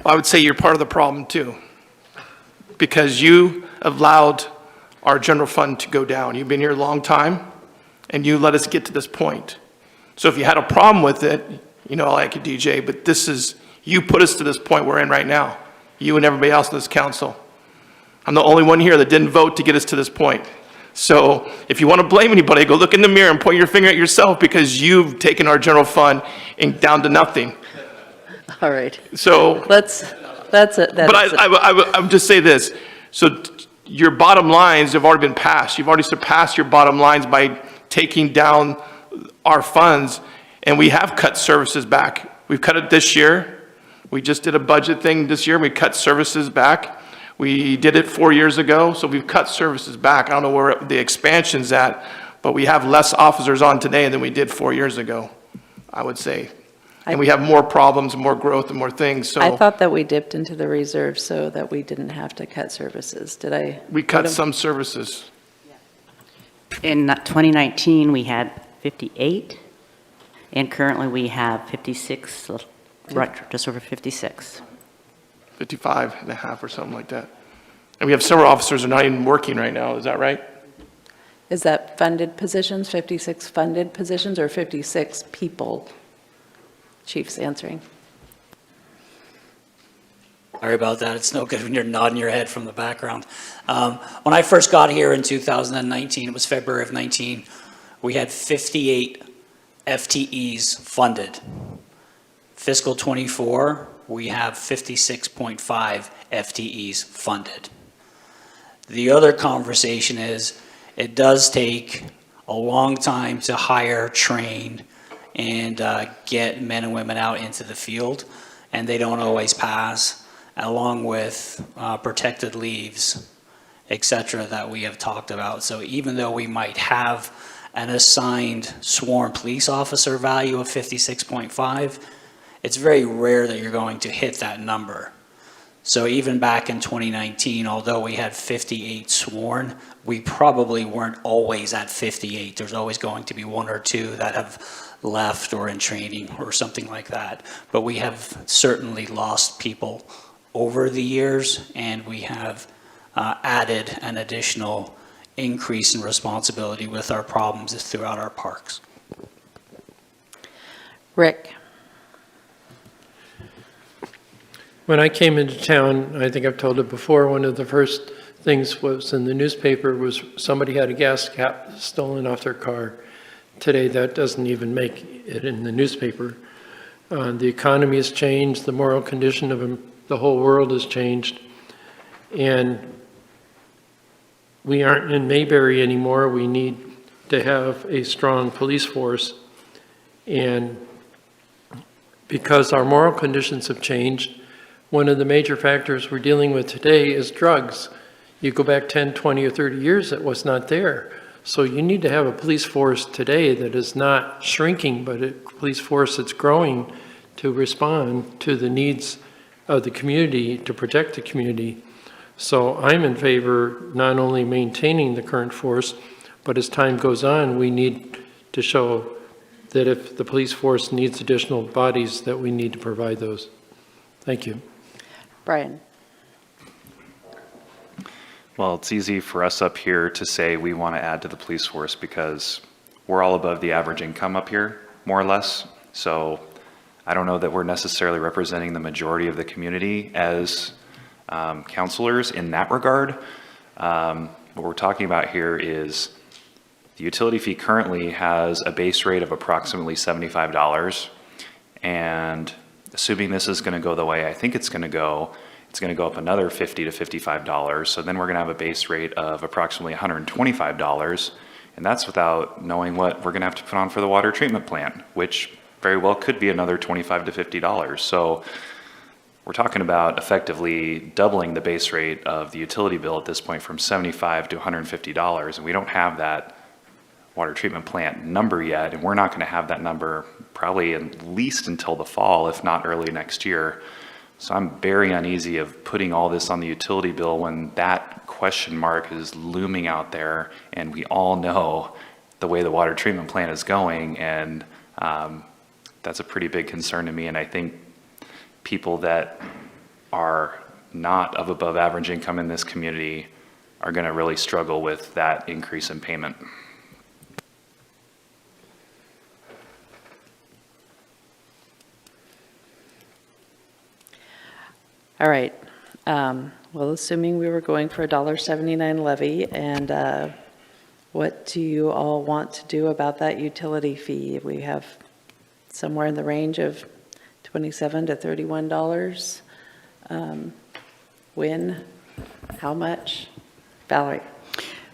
I would say you're part of the problem too, because you allowed our general fund to go down. You've been here a long time, and you let us get to this point. So if you had a problem with it, I like you, DJ, but you put us to this point we're in right now. You and everybody else in this council. I'm the only one here that didn't vote to get us to this point. So if you want to blame anybody, go look in the mirror and point your finger at yourself because you've taken our general fund and down to nothing. All right. So That's it. But I would just say this. So your bottom lines have already been passed. You've already surpassed your bottom lines by taking down our funds, and we have cut services back. We've cut it this year. We just did a budget thing this year. We cut services back. We did it 4 years ago, so we've cut services back. I don't know where the expansion's at, but we have less officers on today than we did 4 years ago, I would say. And we have more problems, more growth, and more things, so. I thought that we dipped into the reserve so that we didn't have to cut services. Did I? We cut some services. In 2019, we had 58, and currently we have 56, right, just over 56. 55 and a half or something like that. And we have several officers who are not even working right now, is that right? Is that funded positions, 56 funded positions, or 56 people? Chief's answering. Sorry about that. It's no good when you're nodding your head from the background. When I first got here in 2019, it was February of 19, we had 58 FTEs funded. Fiscal '24, we have 56.5 FTEs funded. The other conversation is, it does take a long time to hire, train, and get men and women out into the field, and they don't always pass, along with protected leaves, et cetera, that we have talked about. So even though we might have an assigned sworn police officer value of 56.5, it's very rare that you're going to hit that number. So even back in 2019, although we had 58 sworn, we probably weren't always at 58. There's always going to be one or two that have left or in training or something like that. But we have certainly lost people over the years, and we have added an additional increase in responsibility with our problems throughout our parks. Rick? When I came into town, I think I've told it before, one of the first things was in the newspaper was somebody had a gas cap stolen off their car. Today, that doesn't even make it in the newspaper. The economy has changed, the moral condition of the whole world has changed, and we aren't in Mayberry anymore. We need to have a strong police force, and because our moral conditions have changed, one of the major factors we're dealing with today is drugs. You go back 10, 20, or 30 years, it was not there. So you need to have a police force today that is not shrinking, but a police force that's growing to respond to the needs of the community, to protect the community. So I'm in favor not only maintaining the current force, but as time goes on, we need to show that if the police force needs additional bodies, that we need to provide those. Thank you. Brian? Well, it's easy for us up here to say we want to add to the police force because we're all above the average income up here, more or less. So I don't know that we're necessarily representing the majority of the community as counselors in that regard. What we're talking about here is the utility fee currently has a base rate of approximately $75, and assuming this is going to go the way I think it's going to go up another $50 to $55. So then we're going to have a base rate of approximately $125, and that's without knowing what we're going to have to put on for the water treatment plant, which very well could be another $25 to $50. So we're talking about effectively doubling the base rate of the utility bill at this point from $75 to $150, and we don't have that water treatment plant number yet, and we're not going to have that number probably at least until the fall, if not early next year. So I'm very uneasy of putting all this on the utility bill when that question mark is looming out there, and we all know the way the water treatment plant is going, and that's a pretty big concern to me. And I think people that are not of above average income in this community are going to really struggle with that increase in payment. All right. Well, assuming we were going for a $1.79 levy, and what do you all want to do about that utility fee? We have somewhere in the range of $27 to $31. When? How much? Valerie?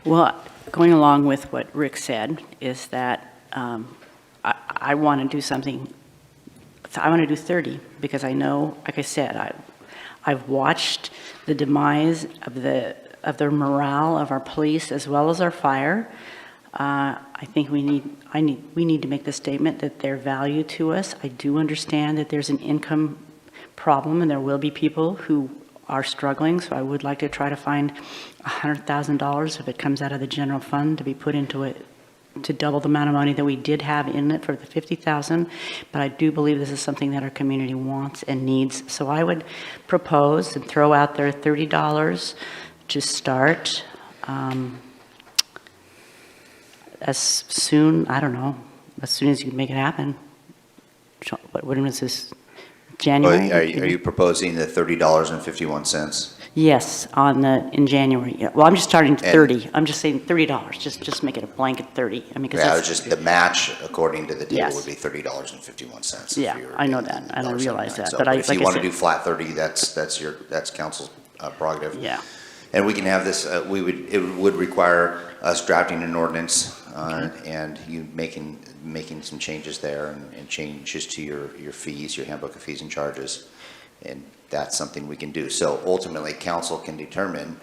Well, going along with what Rick said is that I want to do something. I want to do 30 because I know, like I said, I've watched the demise of the morale of our police as well as our fire. I think we need to make the statement that their value to us. I do understand that there's an income problem and there will be people who are struggling, so I would like to try to find $100,000 if it comes out of the general fund to be put into it, to double the amount of money that we did have in it for the $50,000. But I do believe this is something that our community wants and needs. So I would propose and throw out there $30 to start as soon, I don't know, as soon as you can make it happen. When is this? January? Are you proposing the $30.51? Yes, in January. Yeah. Well, I'm just starting at 30. I'm just saying $30. Just make it a blanket 30. I mean, because Yeah, it that's. was just the match, according to the table, Yes. would be $30.51. Yeah, I know that. I don't realize that, but If you like I want to said- do flat 30, that's council's prerogative. Yeah. And we can have this, it would require us drafting an ordinance, and you making some changes there and changes to your fees, your handbook of fees and charges. And that's something we can do. So ultimately, council can determine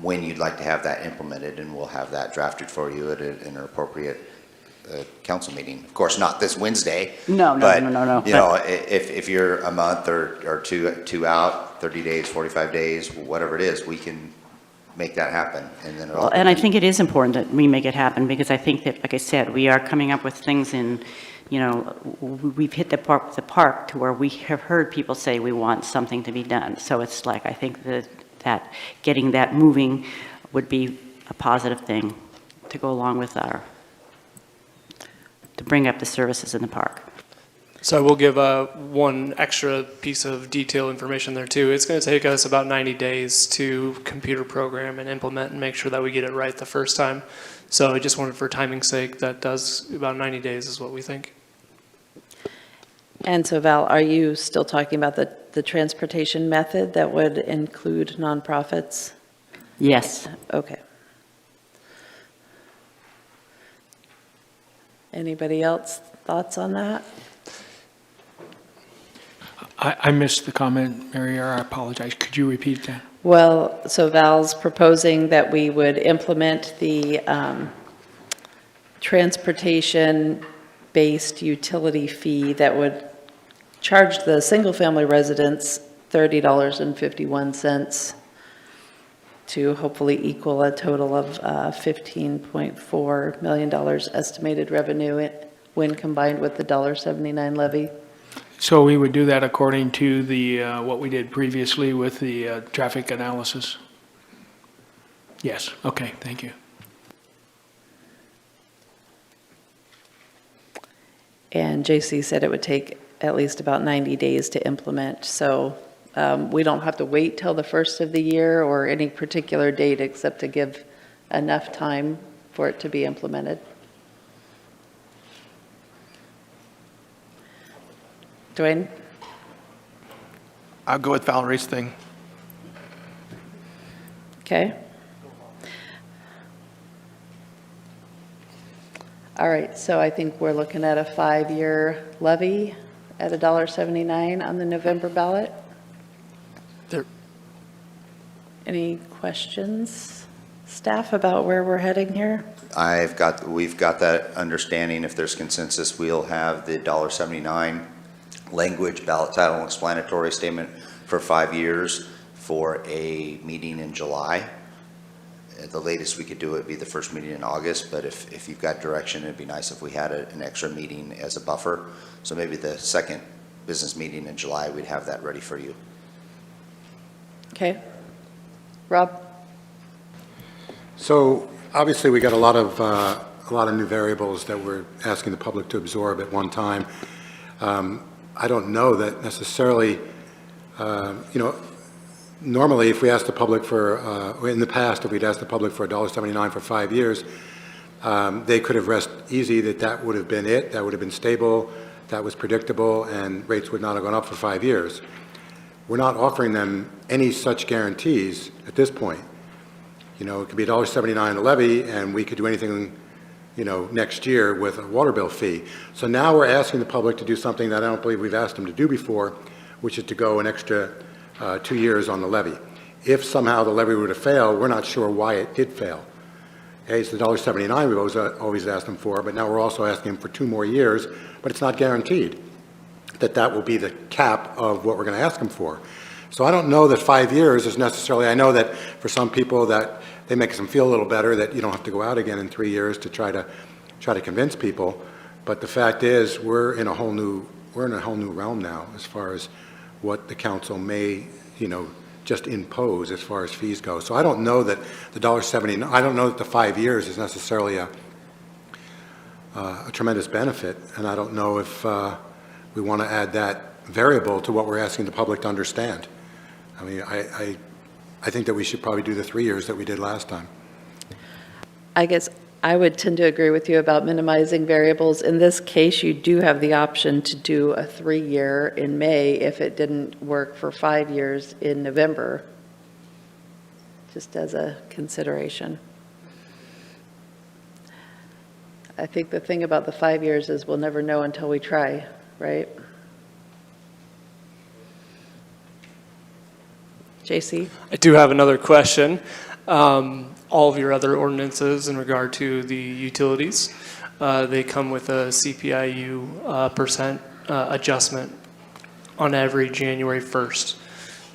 when you'd like to have that implemented, and we'll have that drafted for you at an appropriate council meeting. Of course, not this Wednesday. No. But, you know, if you're a month or two out, 30 days, 45 days, whatever it is, we can make that happen. And then Well, and I think it is important that we make it happen, because I think that, like I said, we are coming up with things in, you know, we've hit the park to where we have heard people say we want something to be done. So it's like, I think that getting that moving would be a positive thing to go along with to bring up the services in the park. So I will give one extra piece of detail information there too. It's going to take us about 90 days to computer program and implement and make sure that we get it right the first time. So I just wanted, for timing's sake, that does about 90 days is what we think. And so Val, are you still talking about the transportation method that would include nonprofits? Yes. Okay. Anybody else thoughts on that? I missed the comment, Mary, I apologize. Could you repeat that? Well, so Val's proposing that we would implement the transportation-based utility fee that would charge the single-family residents $30.51 to hopefully equal a total of $15.4 million estimated revenue when combined with the $1.79 levy. So we would do that according to the, what we did previously with the traffic analysis? Yes, okay, thank you. And JC said it would take at least about 90 days to implement. So we don't have to wait till the first of the year or any particular date except to give enough time for it to be implemented. Dwayne? I'll go with Valerie's thing. Okay. All right, so I think we're looking at a 5-year levy at $1.79 on the November ballot. There. Any questions, staff, about where we're heading here? we've got that understanding. If there's consensus, we'll have the $1.79 language, ballot title, and explanatory statement for 5 years for a meeting in July. At the latest we could do it would be the first meeting in August, but if you've got direction, it'd be nice if we had an extra meeting as a buffer. So maybe the second business meeting in July, we'd have that ready for you. Okay. Rob? So obviously, we got a lot of new variables that we're asking the public to absorb at one time. I don't know that necessarily, normally if we ask the public for, in the past, if we'd asked the public for $1.79 for 5 years, they could have rest easy that would have been it, that would have been stable, that was predictable, and rates would not have gone up for 5 years. We're not offering them any such guarantees at this point. It could be $1.79 a levy, and we could do anything next year with a water bill fee. So now we're asking the public to do something that I don't believe we've asked them to do before, which is to go an extra 2 years on the levy. If somehow the levy were to fail, we're not sure why it did fail. It's the $1.79 we've always asked them for, but now we're also asking them for 2 more years, but it's not guaranteed that will be the cap of what we're going to ask them for. So I don't know that 5 years is necessarily, I know that for some people that they make them feel a little better that you don't have to go out again in 3 years to try to convince people. But the fact is, we're in a whole new realm now as far as what the council may, just impose as far as fees go. So I don't know that the $1.79, I don't know that the 5 years is necessarily a tremendous benefit, and I don't know if we want to add that variable to what we're asking the public to understand. I mean, I think that we should probably do the 3 years that we did last time. I guess I would tend to agree with you about minimizing variables. In this case, you do have the option to do a 3-year in May if it didn't work for 5 years in November, just as a consideration. I think the thing about the 5 years is we'll never know until we try, right? JC? I do have another question. All of your other ordinances in regard to the utilities, they come with a CPIU percent adjustment on every January 1st.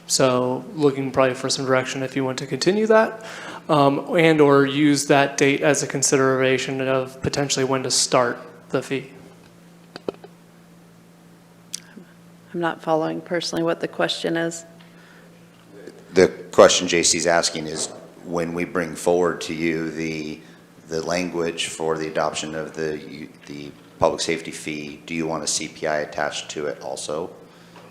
So looking probably for some direction if you want to continue that, and or use that date as a consideration of potentially when to start the fee. I'm not following personally what the question is. The question JC's asking is, when we bring forward to you the language for the adoption of the public safety fee, do you want a CPI attached to it also?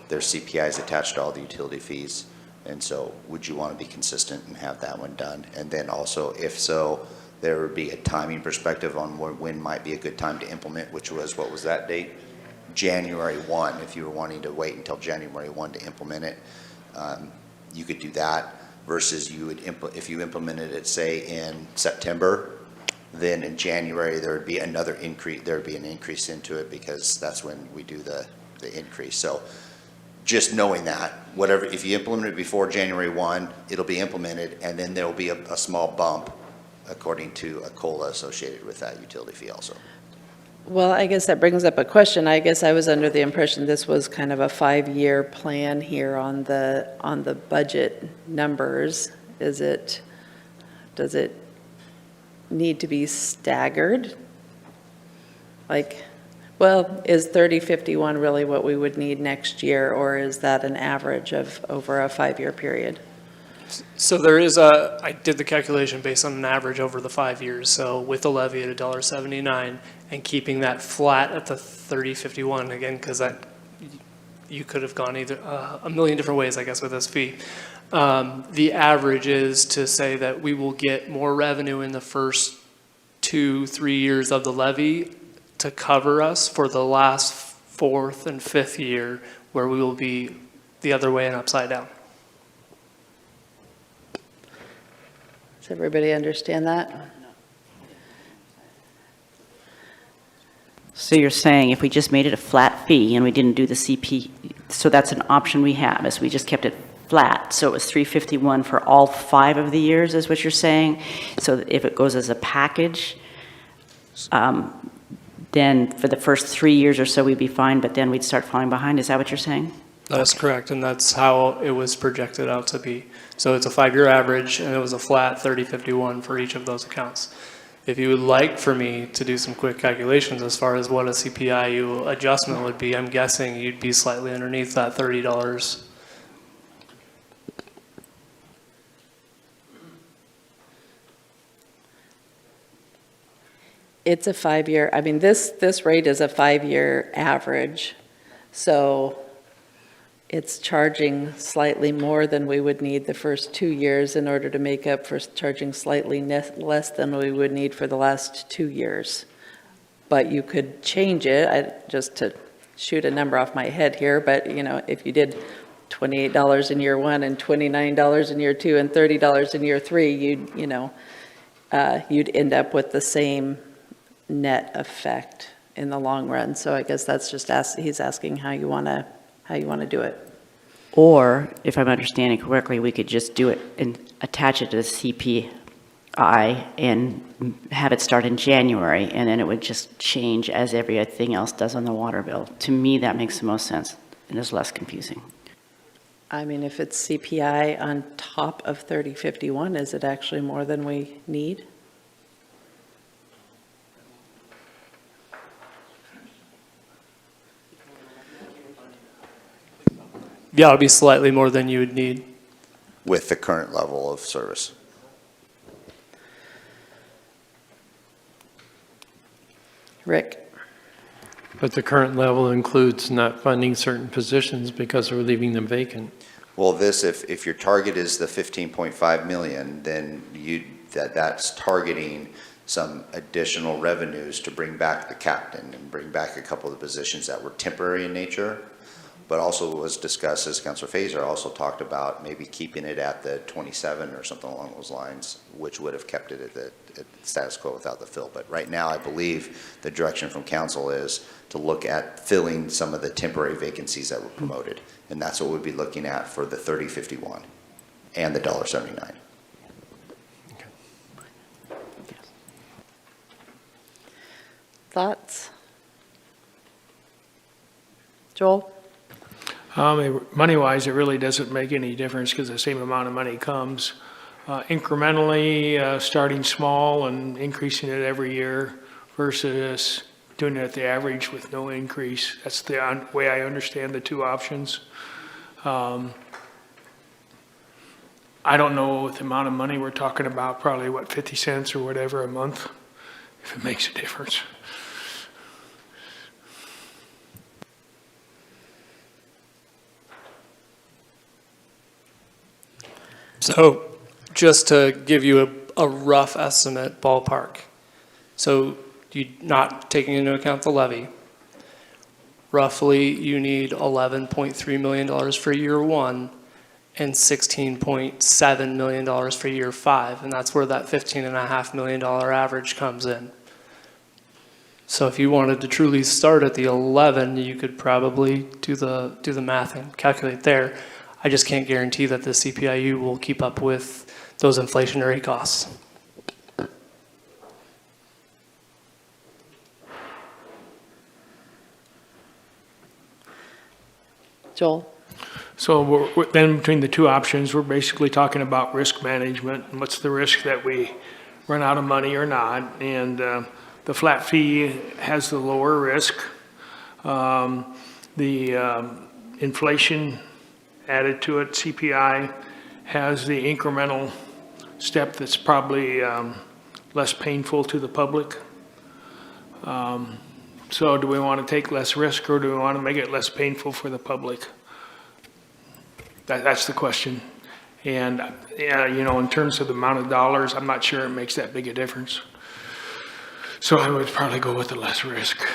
There's CPIs attached to all the utility fees, and so would you want to be consistent and have that one done? And then also, if so, there would be a timing perspective on when might be a good time to implement, which was, what was that date? January 1, if you were wanting to wait until January 1 to implement it, you could do that. Versus you would if you implemented it, say, in September, then in January there would be another increase. There would be an increase into it because that's when we do the increase. So just knowing that, whatever, if you implement it before January 1, it'll be implemented, and then there will be a small bump according to a COLA associated with that utility fee also. Well, I guess that brings up a question. I guess I was under the impression this was kind of a 5-year plan here on the budget numbers. Does it need to be staggered? Like, well, is 3051 really what we would need next year, or is that an average of over a 5-year period? So there is I did the calculation based on an average over the 5 years. So with the levy at $1.79 and keeping that flat at the 3051 again, because that you could have gone either a million different ways, I guess, with this fee. The average is to say that we will get more revenue in the first 2-3 years of the levy to cover us for the last 4th and 5th year, where we will be the other way and upside down. Does everybody understand that? So you're saying if we just made it a flat fee and we didn't do the CP, so that's an option we have, is we just kept it flat. So it was $351 for all 5 of the years, is what you're saying? So if it goes as a package, then for the first 3 years or so, we'd be fine, but then we'd start falling behind. Is that what you're saying? That's correct, and that's how it was projected out to be. So it's a 5-year average, and it was a flat 3051 for each of those accounts. If you would like for me to do some quick calculations as far as what a CPIU adjustment would be, I'm guessing you'd be slightly underneath that $30. It's a 5-year, I mean, this rate is a 5-year average, so it's charging slightly more than we would need the first 2 years in order to make up for charging slightly less than we would need for the last 2 years. But you could change it, just to shoot a number off my head here, but you know, if you did $28 in year 1 and $29 in year 2 and $30 in year 3, you'd end up with the same net effect in the long run. So I guess that's just he's asking how you want to do it. Or, if I'm understanding correctly, we could just do it and attach it to the CPI and have it start in January, and then it would just change as everything else does on the water bill. To me, that makes the most sense and is less confusing. I mean, if it's CPI on top of 3051, is it actually more than we need? Yeah, it would be slightly more than you would need. With the current level of service. Rick? But the current level includes not funding certain positions because we're leaving them vacant. Well, this, if your target is the 15.5 million, then that's targeting some additional revenues to bring back the captain and bring back a couple of the positions that were temporary in nature. But also was discussed, as Councilor Fazer also talked about, maybe keeping it at the 27 or something along those lines, which would have kept it at the status quo without the fill. But right now, I believe the direction from council is to look at filling some of the temporary vacancies that were promoted. And that's what we'd be looking at for the 3051 and the $1.79. Thoughts? Joel? Money-wise, it really doesn't make any difference because the same amount of money comes incrementally, starting small and increasing it every year versus doing it at the average with no increase. That's the way I understand the two options. I don't know what the amount of money we're talking about, probably what, 50 cents or whatever a month, if it makes a difference. So just to give you a rough estimate ballpark. So you not taking into account the levy, roughly you need $11.3 million for year one and $16.7 million for year five. And that's where that $15.5 million average comes in. So if you wanted to truly start at the 11, you could probably do the math and calculate there. I just can't guarantee that the CPIU will keep up with those inflationary costs. Joel? So then between the two options, we're basically talking about risk management and what's the risk that we run out of money or not. And the flat fee has the lower risk. Inflation added to it, CPI, has the incremental step that's probably less painful to the public. So do we want to take less risk or do we want to make it less painful for the public? That's the question. And, in terms of the amount of dollars, I'm not sure it makes that big a difference. So I would probably go with the less risk.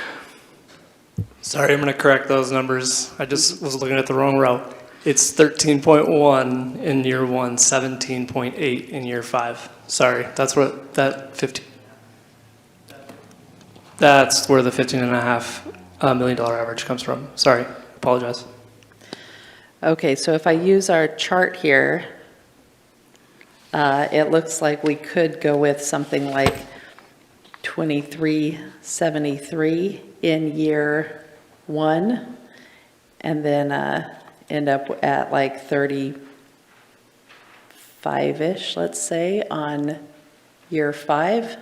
Sorry, I'm going to correct those numbers. I just was looking at the wrong route. It's 13.1 in year one, 17.8 in year five. Sorry, that's what that's where the $15.5 million average comes from. Sorry, apologize. Okay, so if I use our chart here, it looks like we could go with something like 2373 in year one, and then end up at like 35-ish, let's say, on year five.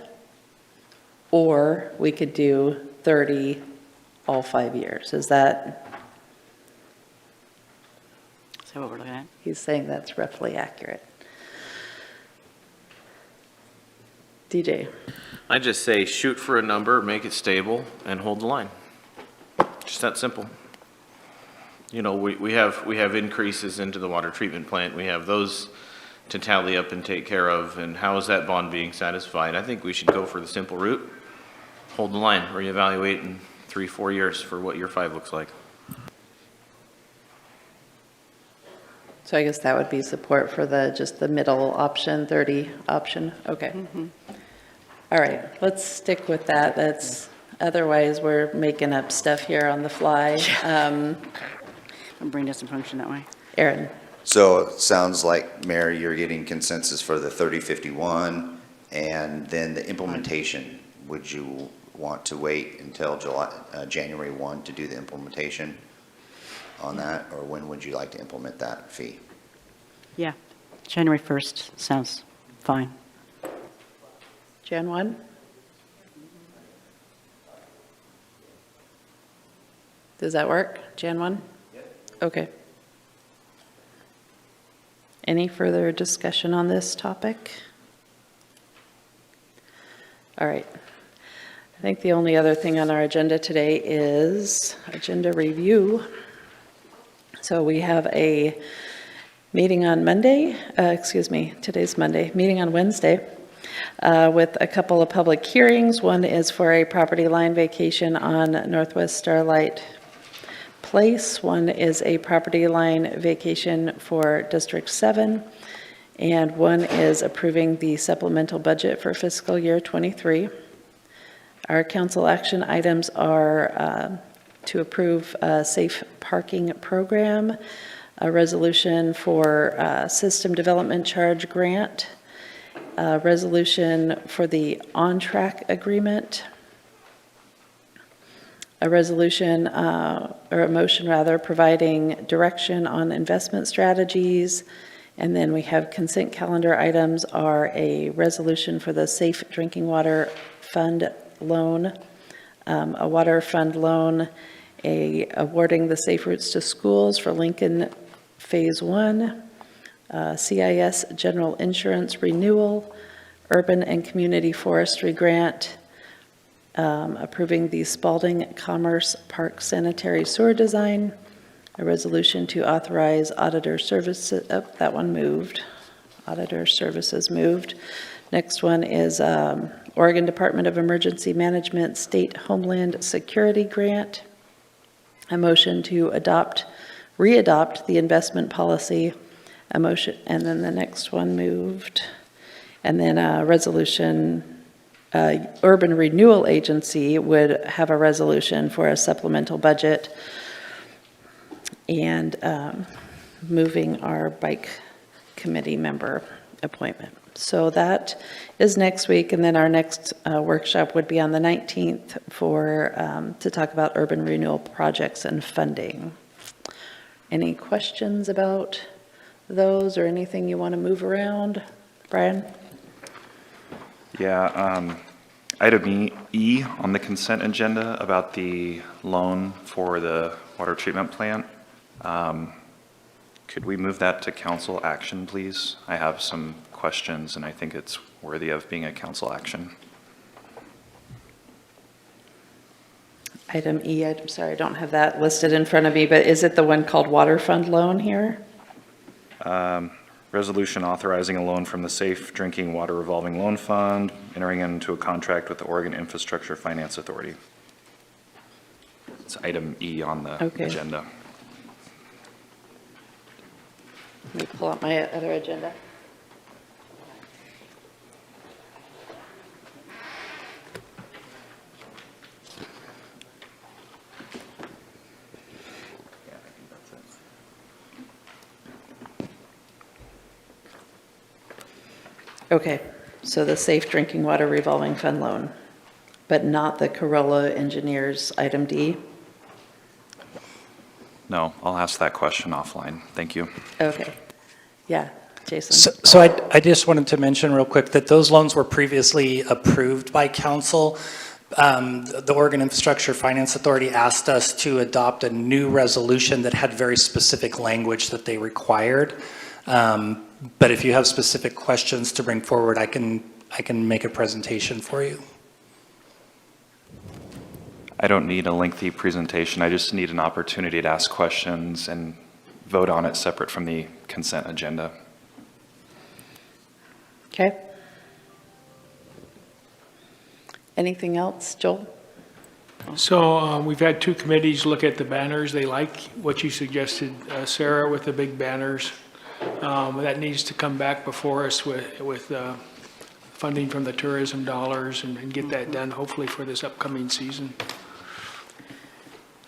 Or we could do 30 all 5 years. Is that? Is that what we're looking at? He's saying that's roughly accurate. DJ? I just say shoot for a number, make it stable, and hold the line. Just that simple. We have increases into the water treatment plant. We have those to tally up and take care of. And how is that bond being satisfied? I think we should go for the simple route. Hold the line, reevaluate in 3-4 years for what year 5 looks like. So I guess that would be support for just the middle option, 30 option. Okay. All right, let's stick with that. Otherwise we're making up stuff here on the fly. My brain doesn't function that way. Aaron? So it sounds like, Mayor, you're getting consensus for the 3051 and then the implementation. Would you want to wait until January 1 to do the implementation on that? Or when would you like to implement that fee? Yeah, January 1st sounds fine. Jan 1? Does that work? Jan 1? Okay. Any further discussion on this topic? All right. I think the only other thing on our agenda today is agenda review. So we have a meeting on Monday, today's Monday, meeting on Wednesday with a couple of public hearings. One is for a property line vacation on Northwest Starlight Place. One is a property line vacation for District 7. And one is approving the supplemental budget for fiscal year '23. Our council action items are to approve a safe parking program, a resolution for system development charge grant, a resolution for the on-track agreement, a resolution, or a motion rather, providing direction on investment strategies. And then we have consent calendar items are a resolution for the Safe Drinking Water Fund loan, a water fund loan, awarding the Safe Routes to Schools for Lincoln Phase 1, CIS General Insurance Renewal, Urban and Community Forestry Grant, approving the Spalding Commerce Park Sanitary Sewer Design, a resolution to authorize auditor services, that one moved. Auditor services moved. Next one is Oregon Department of Emergency Management State Homeland Security Grant. A motion to re-adopt the investment policy. A motion, and then the next one moved. And then a resolution, Urban Renewal Agency would have a resolution for a supplemental budget and moving our bike committee member appointment. So that is next week, and then our next workshop would be on the 19th to talk about urban renewal projects and funding. Any questions about those or anything you want to move around? Brian? Yeah, item E on the consent agenda about the loan for the water treatment plant. Could we move that to council action, please? I have some questions, and I think it's worthy of being a council action. Item E, I'm sorry, I don't have that listed in front of me, but is it the one called Water Fund Loan here? Resolution authorizing a loan from the Safe Drinking Water Revolving Loan Fund, entering into a contract with the Oregon Infrastructure Finance Authority. It's item E on the agenda. Let me pull up my other agenda. Okay, so the Safe Drinking Water Revolving Fund loan, but not the Corolla Engineers item D? No, I'll ask that question offline. Thank you. Okay. Yeah, Jason. So I just wanted to mention real quick that those loans were previously approved by council. The Oregon Infrastructure Finance Authority asked us to adopt a new resolution that had very specific language that they required. But if you have specific questions to bring forward, I can make a presentation for you. I don't need a lengthy presentation. I just need an opportunity to ask questions and vote on it separate from the consent agenda. Okay. Anything else, Joel? So we've had two committees look at the banners. They like what you suggested, Sarah, with the big banners. That needs to come back before us with funding from the tourism dollars and get that done hopefully for this upcoming season.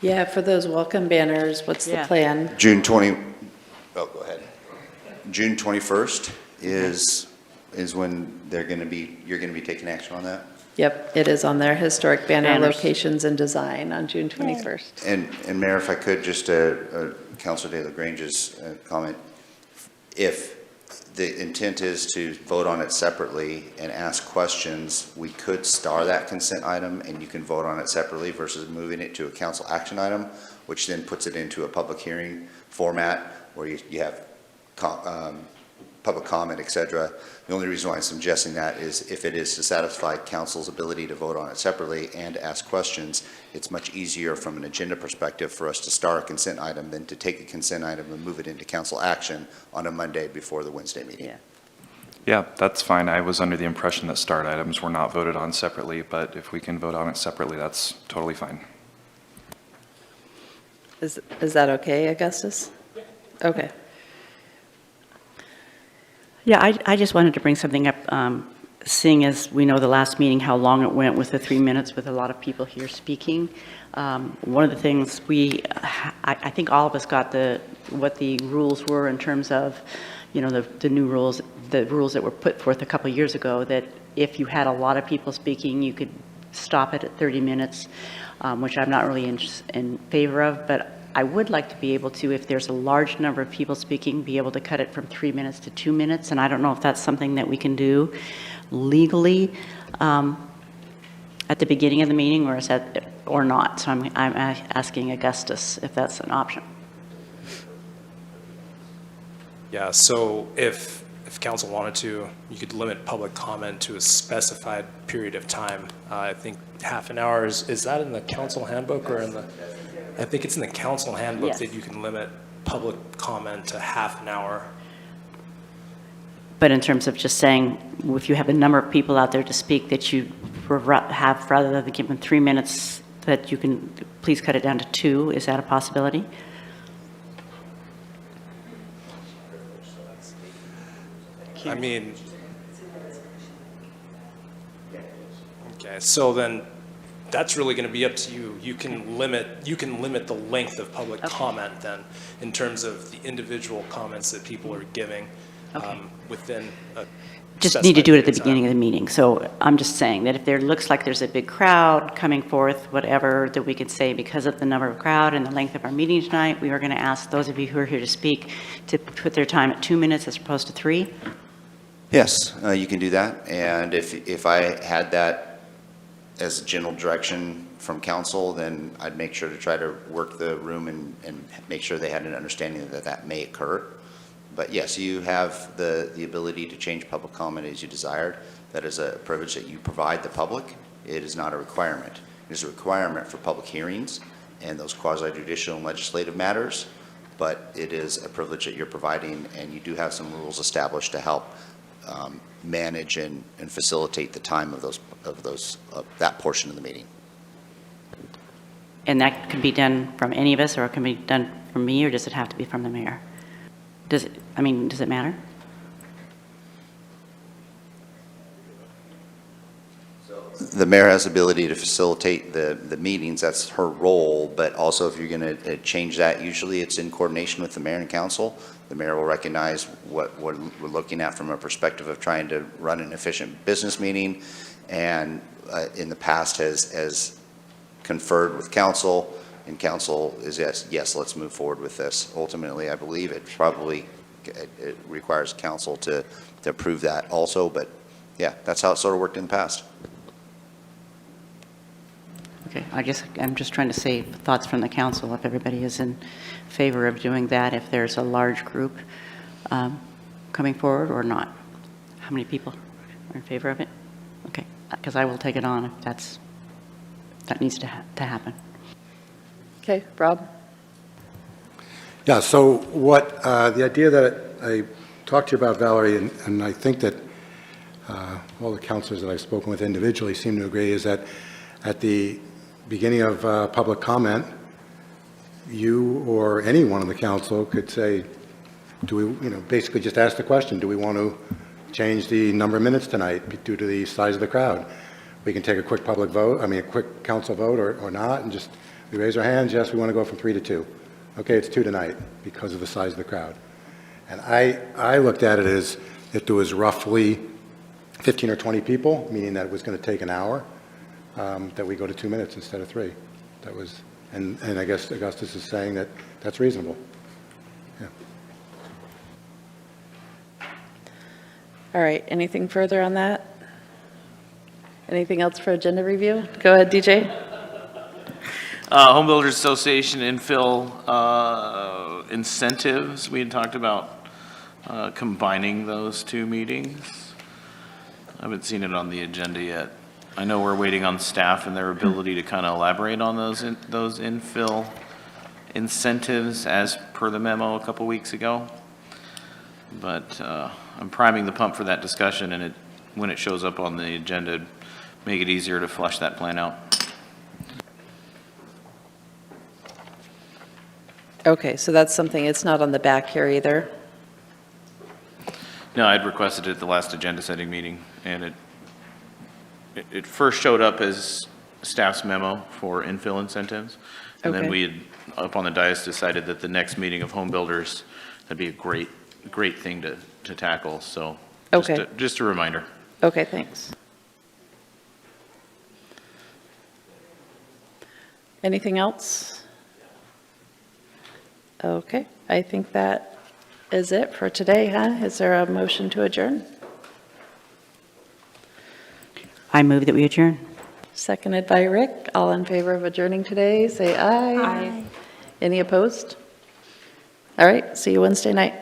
Yeah, for those welcome banners, what's the plan? June 21st is when you're going to be taking action on that? Yep, it is on their historic banner Banners. locations and design on June 21st. And Mayor, if I could, just Councilor De La Grange's comment, if the intent is to vote on it separately and ask questions, we could star that consent item and you can vote on it separately versus moving it to a council action item, which then puts it into a public hearing format where you have public comment, et cetera. The only reason why I'm suggesting that is if it is to satisfy council's ability to vote on it separately and to ask questions, it's much easier from an agenda perspective for us to start a consent item than to take a consent item and move it into council action on a Monday before the Wednesday meeting. Yeah. Yeah, that's fine. I was under the impression that start items were not voted on separately, but if we can vote on it separately, that's totally fine. Is that okay, Augustus? Okay. Yeah, I just wanted to bring something up, seeing as we know the last meeting, how long it went with the 3 minutes with a lot of people here speaking. One of the things I think all of us got what the rules were in terms of, the new rules, the rules that were put forth a couple of years ago, that if you had a lot of people speaking, you could stop it at 30 minutes, which I'm not really in favor of, but I would like to be able to, if there's a large number of people speaking, be able to cut it from 3 minutes to 2 minutes, and I don't know if that's something that we can do legally at the beginning of the meeting, or not. So I'm asking Augustus if that's an option. Yeah, so if council wanted to, you could limit public comment to a specified period of time. I think half an hour, is that in the council handbook or in the? I think it's in the council handbook Yes. that you can limit public comment to half an hour. But in terms of just saying, if you have a number of people out there to speak, that you have, rather than give them 3 minutes, that you can please cut it down to 2, is that a possibility? I mean, okay, so then that's really going to be up to you. You can limit the length of public comment then, in terms of the individual comments that people are giving within a Just need to do it at the specified period of time. beginning of the meeting. So I'm just saying that if there looks like there's a big crowd coming forth, whatever, that we could say because of the number of crowd and the length of our meeting tonight, we are going to ask those of you who are here to speak to put their time at 2 minutes as opposed to 3. Yes, you can do that, and if I had that as a general direction from council, then I'd make sure to try to work the room and make sure they had an understanding that that may occur. But yes, you have the ability to change public comment as you desired. That is a privilege that you provide the public. It is not a requirement. It is a requirement for public hearings and those quasi-judicial and legislative matters, but it is a privilege that you're providing, and you do have some rules established to help manage and facilitate the time of that portion of the meeting. And that can be done from any of us, or it can be done from me, or does it have to be from the mayor? Does it matter? The mayor has the ability to facilitate the meetings, that's her role, but also if you're going to change that, usually it's in coordination with the mayor and council. The mayor will recognize what we're looking at from a perspective of trying to run an efficient business meeting, and in the past has conferred with council, and council is yes, let's move forward with this. Ultimately, I believe it requires council to approve that also, but yeah, that's how it sort of worked in the past. Okay, I'm just trying to say thoughts from the council, if everybody is in favor of doing that, if there's a large group coming forward or not. How many people are in favor of it? Okay, because I will take it on if that needs to happen. Okay, Rob? Yeah, so the idea that I talked to you about, Valerie, and I think that all the councilors that I've spoken with individually seem to agree, is that at the beginning of public comment, you or anyone on the council could say, basically just ask the question, do we want to change the number of minutes tonight due to the size of the crowd? We can take a quick a quick council vote or not, and just, we raise our hands, yes, we want to go from 3 to 2. Okay, it's 2 tonight because of the size of the crowd. And I looked at it as if there was roughly 15 or 20 people, meaning that it was going to take an hour, that we go to 2 minutes instead of 3. That was, and I guess Augustus is saying that that's reasonable. Yeah. All right, anything further on that? Anything else for agenda review? Go ahead, DJ. Home Builders Association infill incentives. We had talked about combining those two meetings. I haven't seen it on the agenda yet. I know we're waiting on staff and their ability to kind of elaborate on those infill incentives as per the memo a couple weeks ago. But I'm priming the pump for that discussion, and when it shows up on the agenda, make it easier to flesh that plan out. Okay, so that's something, it's not on the back here either. No, I'd requested it at the last agenda setting meeting, and it first showed up as staff's memo for infill incentives. And then Okay. we had, up on the dais, decided that the next meeting of home builders, that'd be a great thing to tackle, so. Okay. Just a reminder. Okay, thanks. Anything else? Okay, I think that is it for today, huh? Is there a motion to adjourn? I move that we adjourn. Seconded by Rick. All in favor of adjourning today, say aye. Aye. Any opposed? All right, see you Wednesday night.